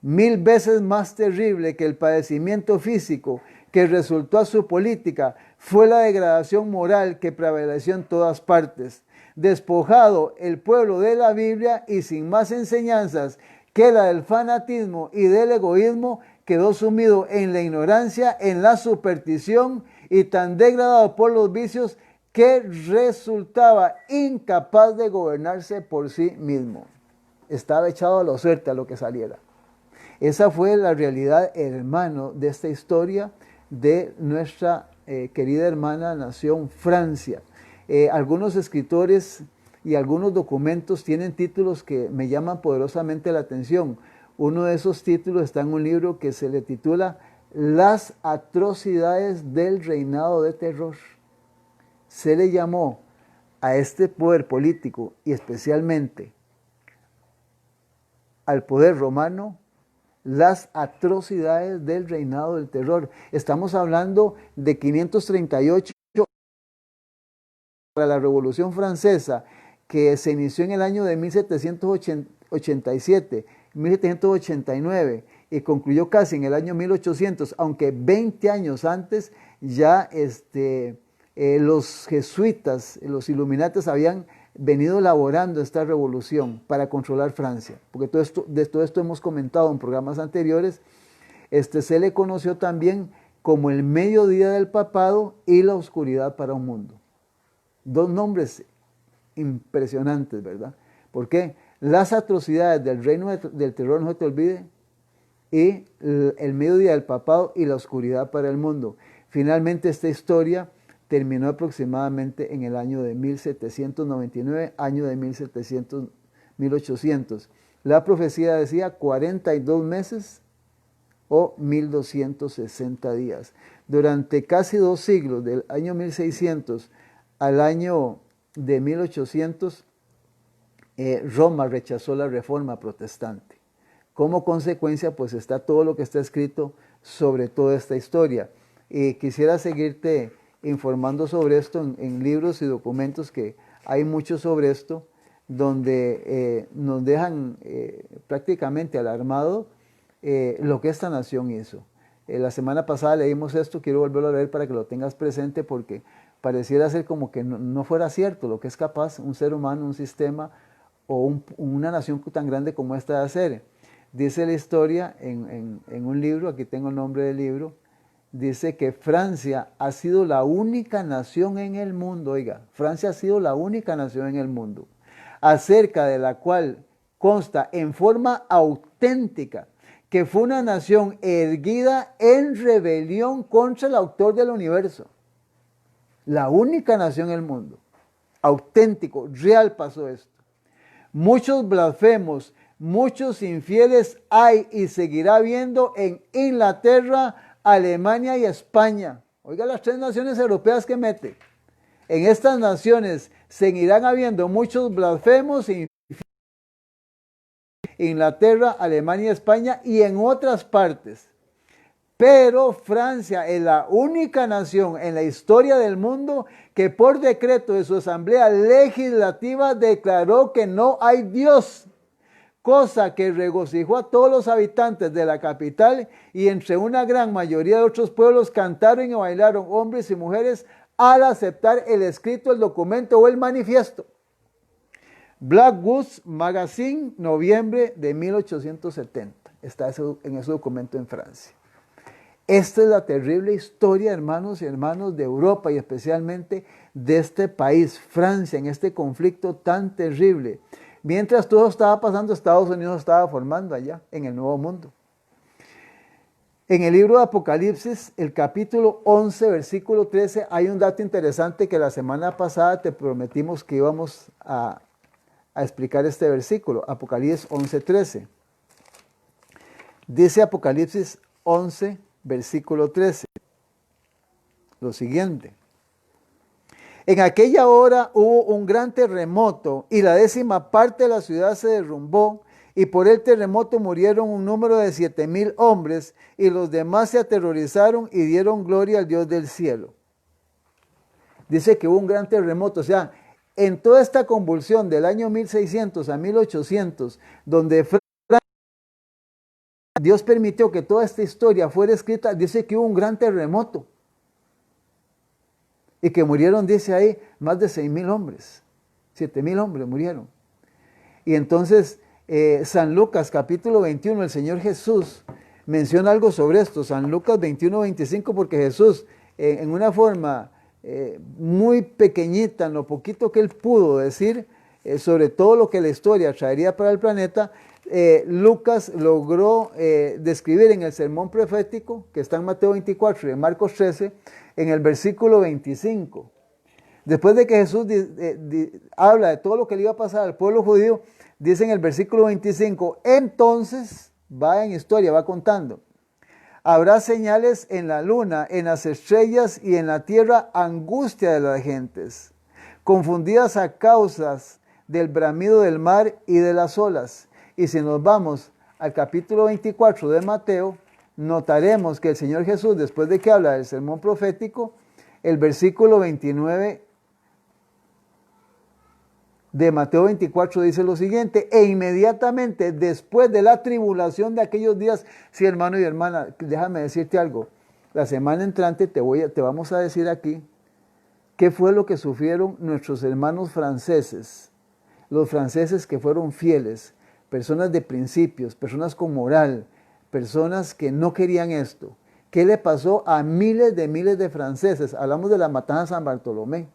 1000 veces más terrible que el padecimiento físico que resultó a su política fue la degradación moral que prevaleció en todas partes. Despojado el pueblo de la Biblia y sin más enseñanzas que la del fanatismo y del egoísmo, quedó sumido en la ignorancia, en la superstición, y tan degradado por los vicios que resultaba incapaz de gobernarse por sí mismo. Estaba echado a la suerte, a lo que saliera. Esa fue la realidad, hermano, de esta historia de nuestra querida hermana nación Francia. Algunos escritores y algunos documentos tienen títulos que me llaman poderosamente la atención. Uno de esos títulos está en un libro que se le titula Las atrocidades del reinado de terror. Se le llamó a este poder político y especialmente al poder romano las atrocidades del reinado del terror. Estamos hablando de 538 para la Revolución Francesa, que se inició en el año de 1787, 1789 y concluyó casi en el año 1800, aunque 20 años antes ya los jesuitas, los iluminates habían venido elaborando esta revolución para controlar Francia, porque de todo esto hemos comentado en programas anteriores. Se le conoció también como el mediodía del papado y la oscuridad para un mundo. Dos nombres impresionantes, ¿verdad? ¿Por qué? Las atrocidades del reino del terror, no se te olvide, y el mediodía del papado y la oscuridad para el mundo. Finalmente esta historia terminó aproximadamente en el año de 1799, año de 1800. La profecía decía 42 meses o 1260 días. Durante casi 2 siglos, del año 1600 al año de 1800, Roma rechazó la reforma protestante. Como consecuencia, pues está todo lo que está escrito sobre toda esta historia. Y quisiera seguirte informando sobre esto en libros y documentos, que hay mucho sobre esto, donde nos dejan prácticamente alarmado lo que esta nación hizo. La semana pasada leímos esto, quiero volverlo a leer para que lo tengas presente, porque pareciera ser como que no fuera cierto lo que es capaz un ser humano, un sistema una nación tan grande como esta de hacer. Dice la historia en un libro, aquí tengo el nombre del libro, dice que Francia ha sido la única nación en el mundo, oiga, Francia ha sido la única nación en el mundo, acerca de la cual consta en forma auténtica que fue una nación erguida en rebelión contra el autor del universo. La única nación en el mundo. Auténtico, real pasó esto. Muchos blasfemos, muchos infieles hay y seguirá habiendo en Inglaterra, Alemania y España. Oiga las 3 naciones europeas que mete. En estas naciones seguirán habiendo muchos blasfemos, Inglaterra, Alemania y España y en otras partes. Pero Francia es la única nación en la historia del mundo que por decreto de su asamblea legislativa declaró que no hay Dios, cosa que regocijó a todos los habitantes de la capital y entre una gran mayoría de otros pueblos cantaron y bailaron hombres y mujeres al aceptar el escrito, el documento o el manifiesto. Blackwood's Magazine, noviembre de 1870. Está en ese documento en Francia. Esta es la terrible historia, hermanos y hermanas, de Europa y especialmente de este país, Francia, en este conflicto tan terrible. Mientras todo estaba pasando, Estados Unidos estaba formando allá, en el Nuevo Mundo. En el libro de Apocalipsis, el capítulo 11, versículo 13, hay un dato interesante que la semana pasada te prometimos que íbamos a explicar este versículo, Apocalipsis 11, 13. Dice Apocalipsis 11, versículo 13, lo siguiente. En aquella hora hubo un gran terremoto y la 10ª parte de la ciudad se derrumbó y por el terremoto murieron un número de 7,000 hombres y los demás se aterrorizaron y dieron gloria al Dios del cielo. Dice que hubo un gran terremoto, o sea, en toda esta convulsión del año 1600 a 1800, donde Dios permitió que toda esta historia fuera escrita, dice que hubo un gran terremoto. Y que murieron, dice ahí, más de 6,000 hombres. 7,000 hombres murieron. Y entonces, San Lucas capítulo 21, el Señor Jesús menciona algo sobre esto. San Lucas 21, 25, porque Jesús, en una forma muy pequeñita, en lo poquito que él pudo decir sobre todo lo que la historia traería para el planeta, Lucas logró describir en el sermón profético, que está en Mateo 24 y en Marcos 13, en el versículo 25. Después de que Jesús habla de todo lo que le iba a pasar al pueblo judío, dice en el versículo 25, entonces, va en historia, va contando, habrá señales en la luna, en las estrellas y en la tierra angustia de las gentes, confundidas a causas del bramido del mar y de las olas. Y si nos vamos al capítulo 24 de Mateo, notaremos que el Señor Jesús, después de que habla del sermón profético, el versículo 29 de Mateo 24 dice lo siguiente, e inmediatamente después de la tribulación de aquellos días, sí, hermano y hermana, déjame decirte algo, la semana entrante te vamos a decir aquí qué fue lo que sufrieron nuestros hermanos franceses, los franceses que fueron fieles, personas de principios, personas con moral, personas que no querían esto. ¿Qué le pasó a miles de franceses? Hablamos de la matanza de San Bartolomé.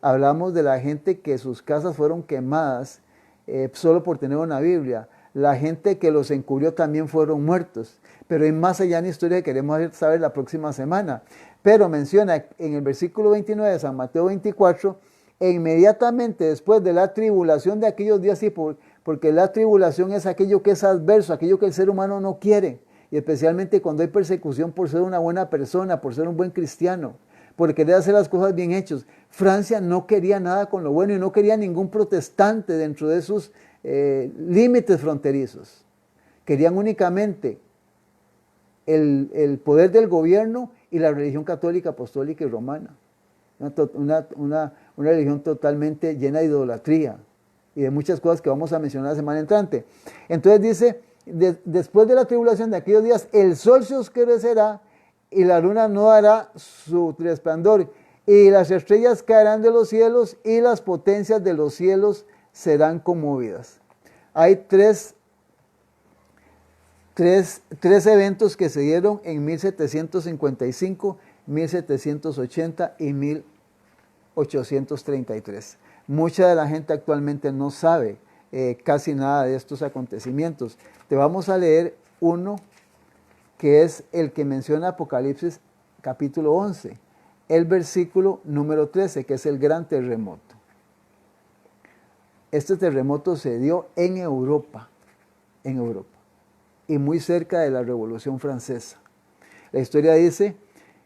Hablamos de la gente que sus casas fueron quemadas solo por tener una Biblia. La gente que los encubrió también fueron muertos. Pero hay más allá en la historia que queremos saber la próxima semana. Pero menciona en el versículo 29 de San Mateo 24, e inmediatamente después de la tribulación de aquellos días, sí, porque la tribulación es aquello que es adverso, aquello que el ser humano no quiere, y especialmente cuando hay persecución por ser una buena persona, por ser un buen cristiano, por querer hacer las cosas bien hechas. Francia no quería nada con lo bueno y no quería ningún protestante dentro de sus límites fronterizos. Querían únicamente el poder del gobierno y la religión católica, apostólica y romana. Una religión totalmente llena de idolatría y de muchas cosas que vamos a mencionar la semana entrante. Entonces dice, después de la tribulación de aquellos días, el sol se oscurecerá y la luna no dará su resplandor, y las estrellas caerán de los cielos y las potencias de los cielos serán conmovidas. Hay tres eventos que se dieron en 1755, 1780 y 1833. Mucha de la gente actualmente no sabe casi nada de estos acontecimientos. Te vamos a leer uno que es el que menciona Apocalipsis capítulo 11, el versículo número 13, que es el gran terremoto. Este terremoto se dio en Europa, y muy cerca de la Revolución Francesa. La historia dice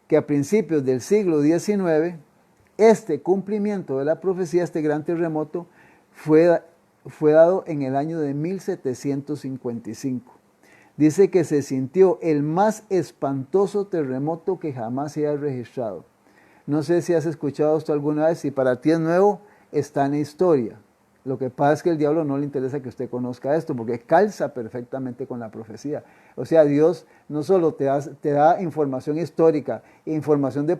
que a principios del siglo XIX, este cumplimiento de la profecía, este gran terremoto, fue dado en el año de 1755. Dice que se sintió el más espantoso terremoto que jamás se haya registrado. No sé si has escuchado esto alguna vez, si para ti es nuevo, está en la historia. Lo que pasa es que al diablo no le interesa que usted conozca esto, porque calza perfectamente con la profecía. O sea, Dios no solo te da información histórica, información de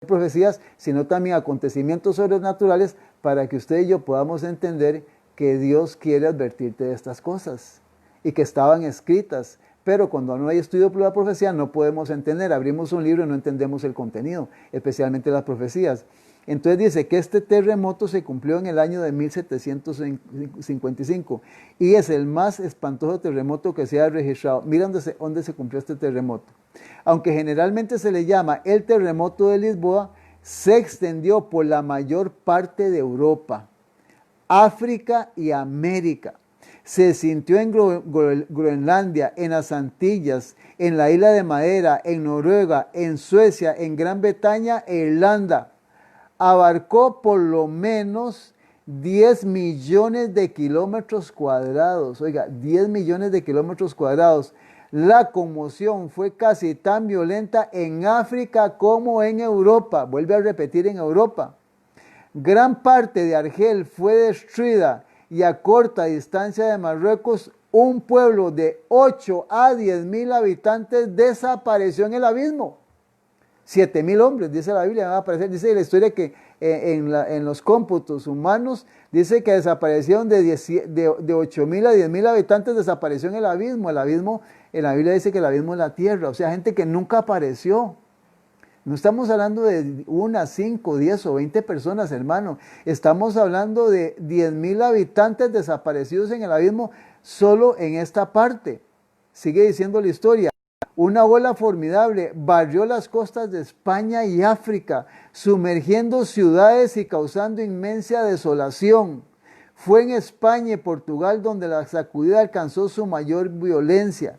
profecías, sino también acontecimientos sobrenaturales para que usted y yo podamos entender que Dios quiere advertirte de estas cosas y que estaban escritas. Pero cuando no hay estudio por la profecía no podemos entender. Abrimos un libro y no entendemos el contenido, especialmente las profecías. Entonces dice que este terremoto se cumplió en el año de 1755 y es el más espantoso terremoto que se ha registrado. Mira dónde se cumplió este terremoto. Aunque generalmente se le llama el terremoto de Lisboa, se extendió por la mayor parte de Europa, África y América. Se sintió en Groenlandia, en las Antillas, en la isla de Madeira, en Noruega, en Suecia, en Gran Bretaña e Irlanda. Abarcó por lo menos 10 millones de kilómetros cuadrados. Oiga, 10 millones de kilómetros cuadrados. La conmoción fue casi tan violenta en África como en Europa. Vuelve a repetir, en Europa. Gran parte de Argel fue destruida y a corta distancia de Marruecos, un pueblo de 8 a 10 mil habitantes desapareció en el abismo. 7,000 hombres, dice la Biblia, van a aparecer. Dice la historia que en los cómputos humanos, dice que desaparecieron de 8,000 a 10,000 habitantes, desapareció en el abismo. El abismo, en la Biblia dice que el abismo es la tierra, o sea, gente que nunca apareció. No estamos hablando de 1, 5, 10 o 20 personas, hermano. Estamos hablando de 10,000 habitantes desaparecidos en el abismo solo en esta parte. Sigue diciendo la historia. Una ola formidable barrió las costas de España y África, sumergiendo ciudades y causando inmensa desolación. Fue en España y Portugal donde la sacudida alcanzó su mayor violencia.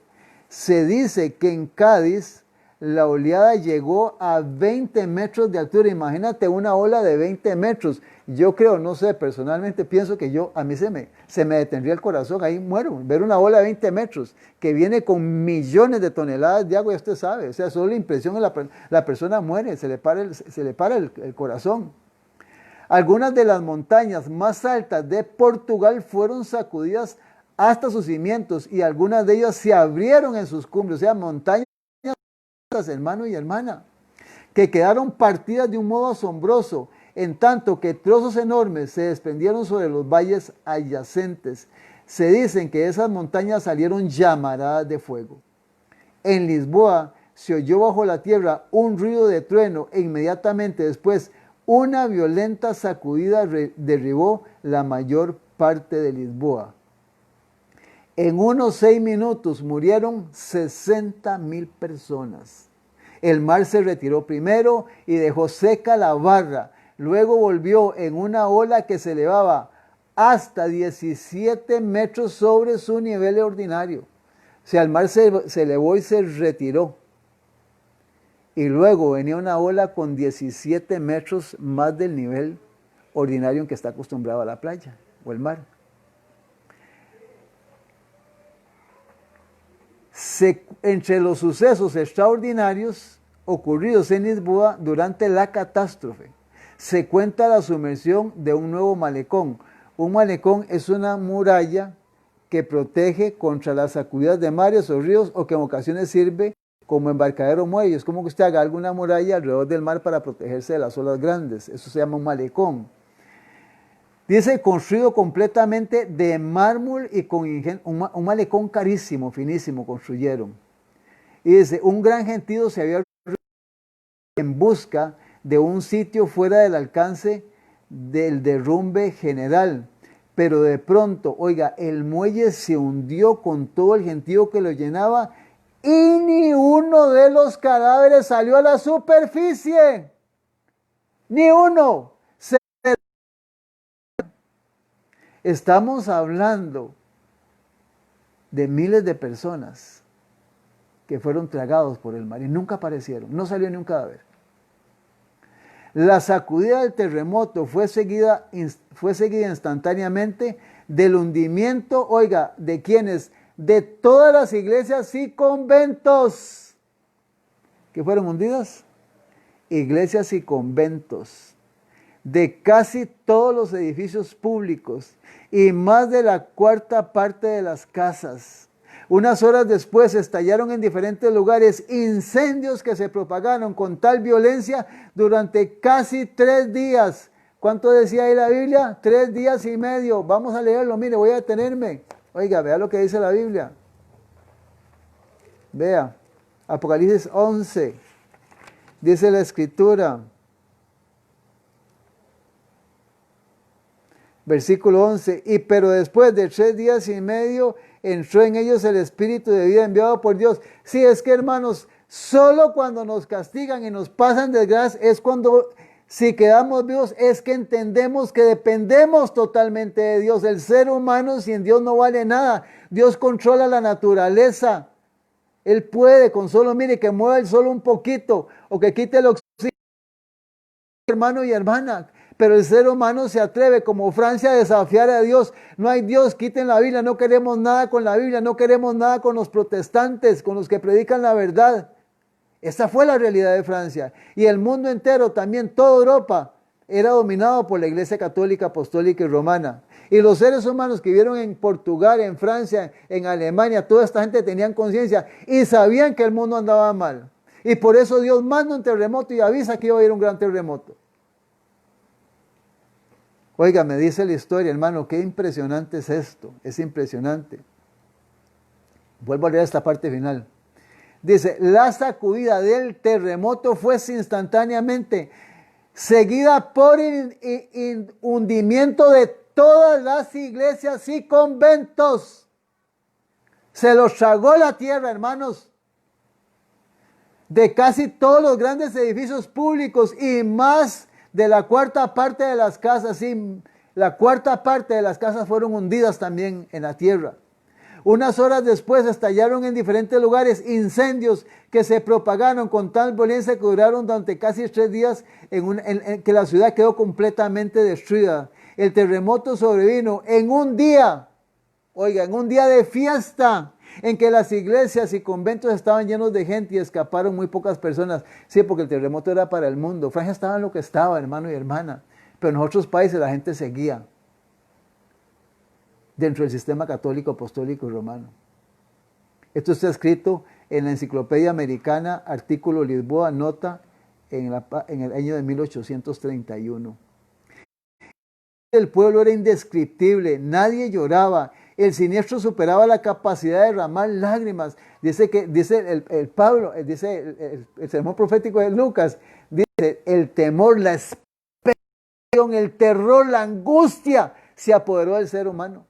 Se dice que en Cádiz la oleada llegó a 20 metros de altura. Imagínate una ola de 20 metros. Yo creo, no sé, personalmente pienso que a mí se me detendría el corazón, ahí muero. Ver una ola de 20 metros que viene con millones de toneladas de agua, ya usted sabe. O sea, solo la impresión, la persona muere, se le para el corazón. Algunas de las montañas más altas de Portugal fueron sacudidas hasta sus cimientos y algunas de ellas se abrieron en sus cumbres. O sea, montañas, hermano y hermana, que quedaron partidas de un modo asombroso, en tanto que trozos enormes se desprendieron sobre los valles adyacentes. Se dicen que esas montañas salieron llamaradas de fuego. En Lisboa se oyó bajo la tierra un ruido de trueno e inmediatamente después una violenta sacudida derribó la mayor parte de Lisboa. En unos 6 minutos murieron 60,000 personas. El mar se retiró primero y dejó seca la barra. Luego volvió en una ola que se elevaba hasta 17 metros sobre su nivel ordinario. O sea, el mar se elevó y se retiró. Y luego venía una ola con 17 metros más del nivel ordinario en que está acostumbrado a la playa o el mar. Entre los sucesos extraordinarios ocurridos en Lisboa durante la catástrofe, se cuenta la sumersión de un nuevo malecón. Un malecón es una muralla que protege contra las sacudidas de mares o ríos, o que en ocasiones sirve como embarcadero muelle. Es como que usted haga alguna muralla alrededor del mar para protegerse de las olas grandes. Eso se llama un malecón. Dice, construido completamente de mármol y con un malecón carísimo, finísimo, construyeron. Y dice, un gran gentío se había en busca de un sitio fuera del alcance del derrumbe general. Pero de pronto, oiga, el muelle se hundió con todo el gentío que lo llenaba y ni uno de los cadáveres salió a la superficie. Ni uno. Estamos hablando de miles de personas que fueron tragados por el mar y nunca aparecieron, no salió ni un cadáver. La sacudida del terremoto fue seguida instantáneamente del hundimiento, oiga, ¿de quiénes? De todas las iglesias y conventos que fueron hundidas. Iglesias y conventos de casi todos los edificios públicos y más de la cuarta parte de las casas. Unas horas después estallaron en diferentes lugares incendios que se propagaron con tal violencia durante casi 3 días. ¿Cuánto decía ahí la Biblia? 3 días y medio. Vamos a leerlo, mire, voy a detenerme. Oiga, vea lo que dice la Biblia. Vea, Apocalipsis 11, dice la Escritura. Versículo 11, pero después de 3 días y medio entró en ellos el Espíritu de vida enviado por Dios. Sí, es que hermanos, solo cuando nos castigan y nos pasan desgracias es cuando, si quedamos vivos, es que entendemos que dependemos totalmente de Dios. El ser humano sin Dios no vale nada. Dios controla la naturaleza. Él puede con solo, mire, que mueva el sol un poquito o que quite el oxígeno, hermano y hermana. Pero el ser humano se atreve como Francia a desafiar a Dios. No hay Dios, quiten la Biblia, no queremos nada con la Biblia, no queremos nada con los protestantes, con los que predican la verdad. Esa fue la realidad de Francia. Y el mundo entero, también toda Europa, era dominado por la Iglesia Católica, Apostólica y Romana. Y los seres humanos que vivieron en Portugal, en Francia, en Alemania, toda esta gente tenían conciencia y sabían que el mundo andaba mal. Y por eso Dios manda un terremoto y avisa que iba a haber un gran terremoto. Oiga, me dice la historia, hermano, qué impresionante es esto, es impresionante. Vuelvo a leer esta parte final. Dice, la sacudida del terremoto fue instantáneamente seguida por hundimiento de todas las iglesias y conventos. Se los tragó la tierra, hermanos, de casi todos los grandes edificios públicos y más de la cuarta parte de las casas, sí, la cuarta parte de las casas fueron hundidas también en la tierra. Unas horas después estallaron en diferentes lugares incendios que se propagaron con tal violencia que duraron durante casi 3 días en que la ciudad quedó completamente destruida. El terremoto sobrevino en un día, oiga, en un día de fiesta, en que las iglesias y conventos estaban llenos de gente y escaparon muy pocas personas. Sí, porque el terremoto era para el mundo. Francia estaba en lo que estaba, hermano y hermana. Pero en otros países la gente seguía dentro del sistema católico, apostólico y romano. Esto está escrito en la Enciclopedia Americana, artículo Lisboa, nota en el año de 1831. El pueblo era indescriptible, nadie lloraba. El siniestro superaba la capacidad de derramar lágrimas. Dice el Pablo, dice el sermón profético de Lucas, dice el temor, la expectación, el terror, la angustia se apoderó del ser humano.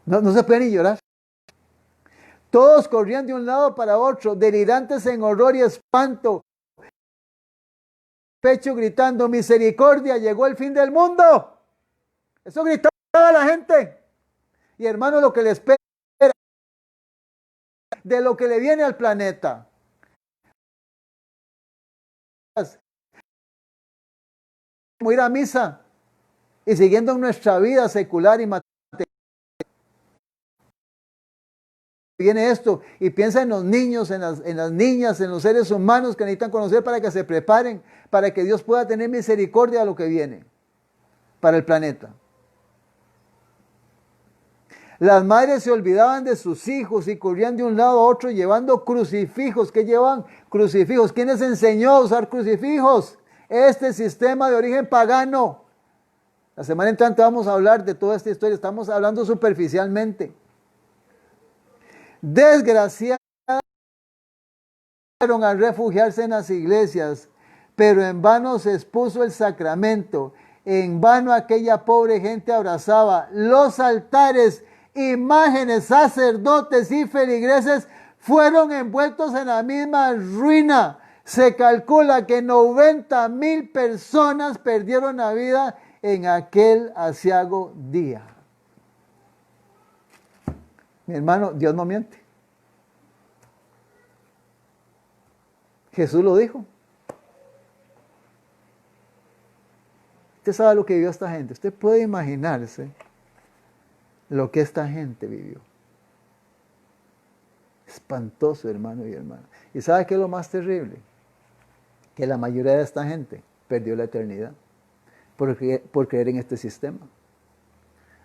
No se puede ni llorar. Todos corrían de un lado para otro, delirantes en horror y espanto. Pecho gritando, misericordia, llegó el fin del mundo. Eso gritaba la gente. Y hermano, lo que le espera de lo que le viene al planeta. Como ir a misa y siguiendo nuestra vida secular y material. Viene esto y piensa en los niños, en las niñas, en los seres humanos que necesitan conocer para que se preparen, para que Dios pueda tener misericordia de lo que viene para el planeta. Las madres se olvidaban de sus hijos y corrían de un lado a otro llevando crucifijos. ¿Qué llevan? Crucifijos. ¿Quién les enseñó a usar crucifijos? este sistema de origen pagano. La semana entrante vamos a hablar de toda esta historia, estamos hablando superficialmente. Desgraciadamente fueron a refugiarse en las iglesias, pero en vano se expuso el sacramento, en vano aquella pobre gente abrazaba los altares, imágenes, sacerdotes y feligreses fueron envueltos en la misma ruina. Se calcula que 90,000 personas perdieron la vida en aquel aciago día. Mi hermano, Dios no miente. Jesús lo dijo. Usted sabe lo que vivió esta gente. Usted puede imaginarse lo que esta gente vivió. Espantoso, hermano y hermana. ¿Y sabe qué es lo más terrible? Que la mayoría de esta gente perdió la eternidad por creer en este sistema.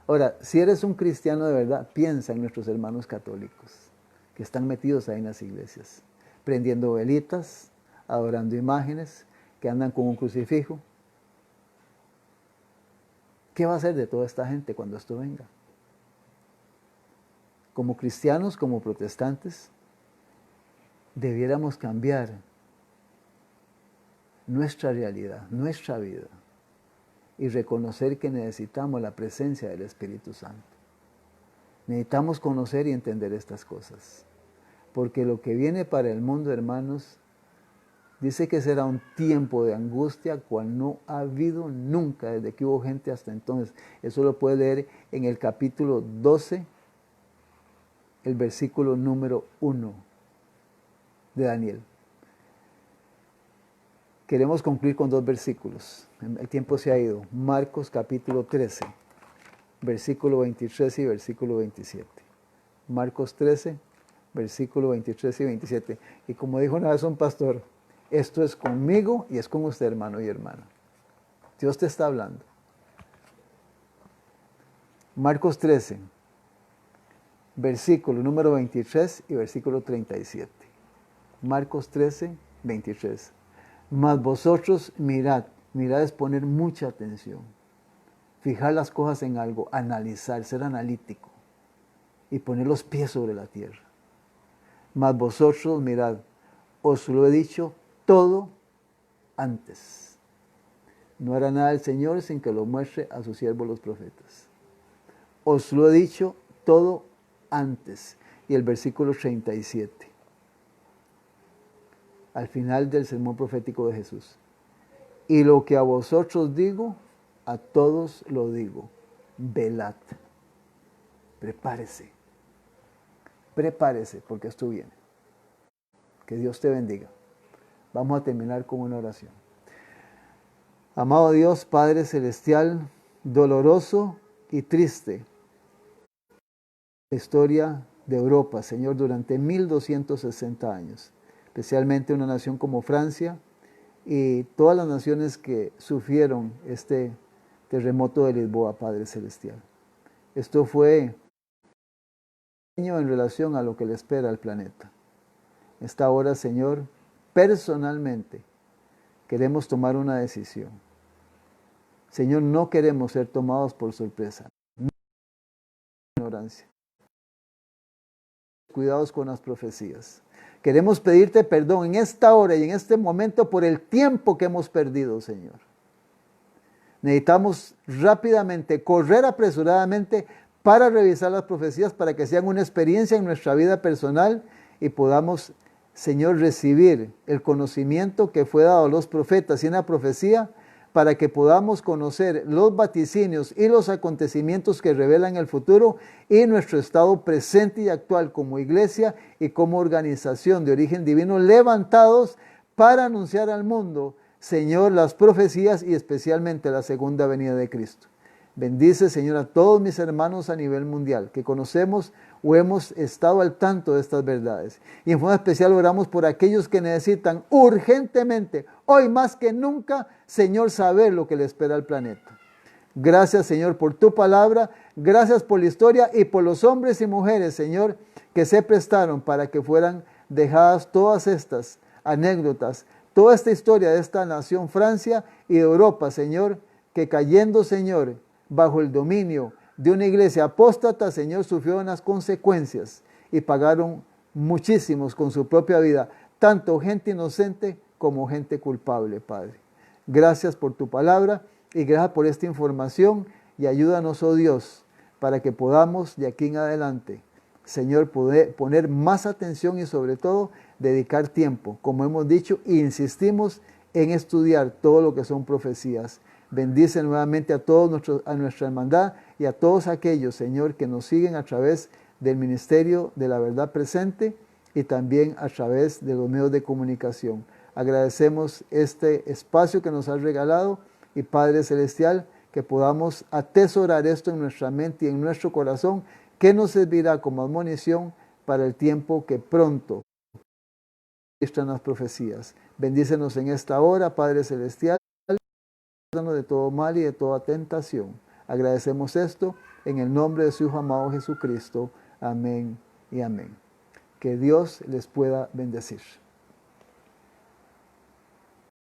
Ahora, si eres un cristiano de verdad, piensa en nuestros hermanos católicos que están metidos ahí en las iglesias, prendiendo velitas, adorando imágenes, que andan con un crucifijo. ¿Qué va a hacer de toda esta gente cuando esto venga? Como cristianos, como protestantes, debiéramos cambiar nuestra realidad, nuestra vida, y reconocer que necesitamos la presencia del Espíritu Santo. Necesitamos conocer y entender estas cosas, porque lo que viene para el mundo, hermanos, dice que será un tiempo de angustia cual no ha habido nunca, desde que hubo gente hasta entonces. Eso lo puede leer en el capítulo 12, el versículo número 1 de Daniel. Queremos concluir con 2 versículos. El tiempo se ha ido. Marcos capítulo 13, versículo 23 y versículo 27. Marcos 13, versículo 23 y 27. Y como dijo una vez un pastor, esto es conmigo y es con usted, hermano y hermana. Dios te está hablando. Marcos 13, versículo número 23 y versículo 37. Marcos 13, 23. Mas vosotros mirad es poner mucha atención, fijar las cosas en algo, analizar, ser analítico y poner los pies sobre la tierra. Mas vosotros mirad, os lo he dicho todo antes. No hará nada el Señor sin que lo muestre a sus siervos los profetas. Os lo he dicho todo antes. Y el versículo 37. Al final del sermón profético de Jesús. Y lo que a vosotros digo, a todos lo digo. Velad. Prepárese. Prepárese, porque esto viene. Que Dios te bendiga. Vamos a terminar con una oración. Amado Dios, Padre Celestial, doloroso y triste, la historia de Europa, Señor, durante 1260 años. Especialmente una nación como Francia y todas las naciones que sufrieron este terremoto de Lisboa, Padre Celestial. Esto fue en relación a lo que le espera al planeta. Esta hora, Señor, personalmente queremos tomar una decisión. Señor, no queremos ser tomados por sorpresa. No ignorancia. Cuidados con las profecías. Queremos pedirte perdón en esta hora y en este momento por el tiempo que hemos perdido, Señor. Necesitamos rápidamente, correr apresuradamente para revisar las profecías, para que sean una experiencia en nuestra vida personal y podamos, Señor, recibir el conocimiento que fue dado a los profetas y en la profecía, para que podamos conocer los vaticinios y los acontecimientos que revelan el futuro y nuestro estado presente y actual como iglesia y como organización de origen divino, levantados para anunciar al mundo, Señor, las profecías y especialmente la segunda venida de Cristo. Bendice, Señor, a todos mis hermanos a nivel mundial que conocemos o hemos estado al tanto de estas verdades. Y en forma especial oramos por aquellos que necesitan urgentemente, hoy más que nunca, Señor, saber lo que le espera al planeta. Gracias, Señor, por tu palabra. Gracias por la historia y por los hombres y mujeres, Señor, que se prestaron para que fueran dejadas todas estas anécdotas toda esta historia de esta nación Francia y de Europa, Señor, que cayendo, Señor, bajo el dominio de una iglesia apóstata, Señor, sufrió unas consecuencias y pagaron muchísimos con su propia vida, tanto gente inocente como gente culpable, Padre. Gracias por tu palabra y gracias por esta información y ayúdanos, oh Dios, para que podamos de aquí en adelante, Señor, poder poner más atención y sobre todo dedicar tiempo, como hemos dicho, e insistimos en estudiar todo lo que son profecías. Bendice nuevamente a todos a nuestra hermandad y a todos aquellos, Señor, que nos siguen a través del Ministerio de la Verdad Presente y también a través de los medios de comunicación. Agradecemos este espacio que nos has regalado y Padre Celestial, que podamos atesorar esto en nuestra mente y en nuestro corazón, que nos servirá como admonición para el tiempo que pronto están las profecías. Bendícenos en esta hora, Padre Celestial, de todo mal y de toda tentación. Agradecemos esto en el nombre de su Hijo amado Jesucristo. Amén y amén. Que Dios les pueda bendecir.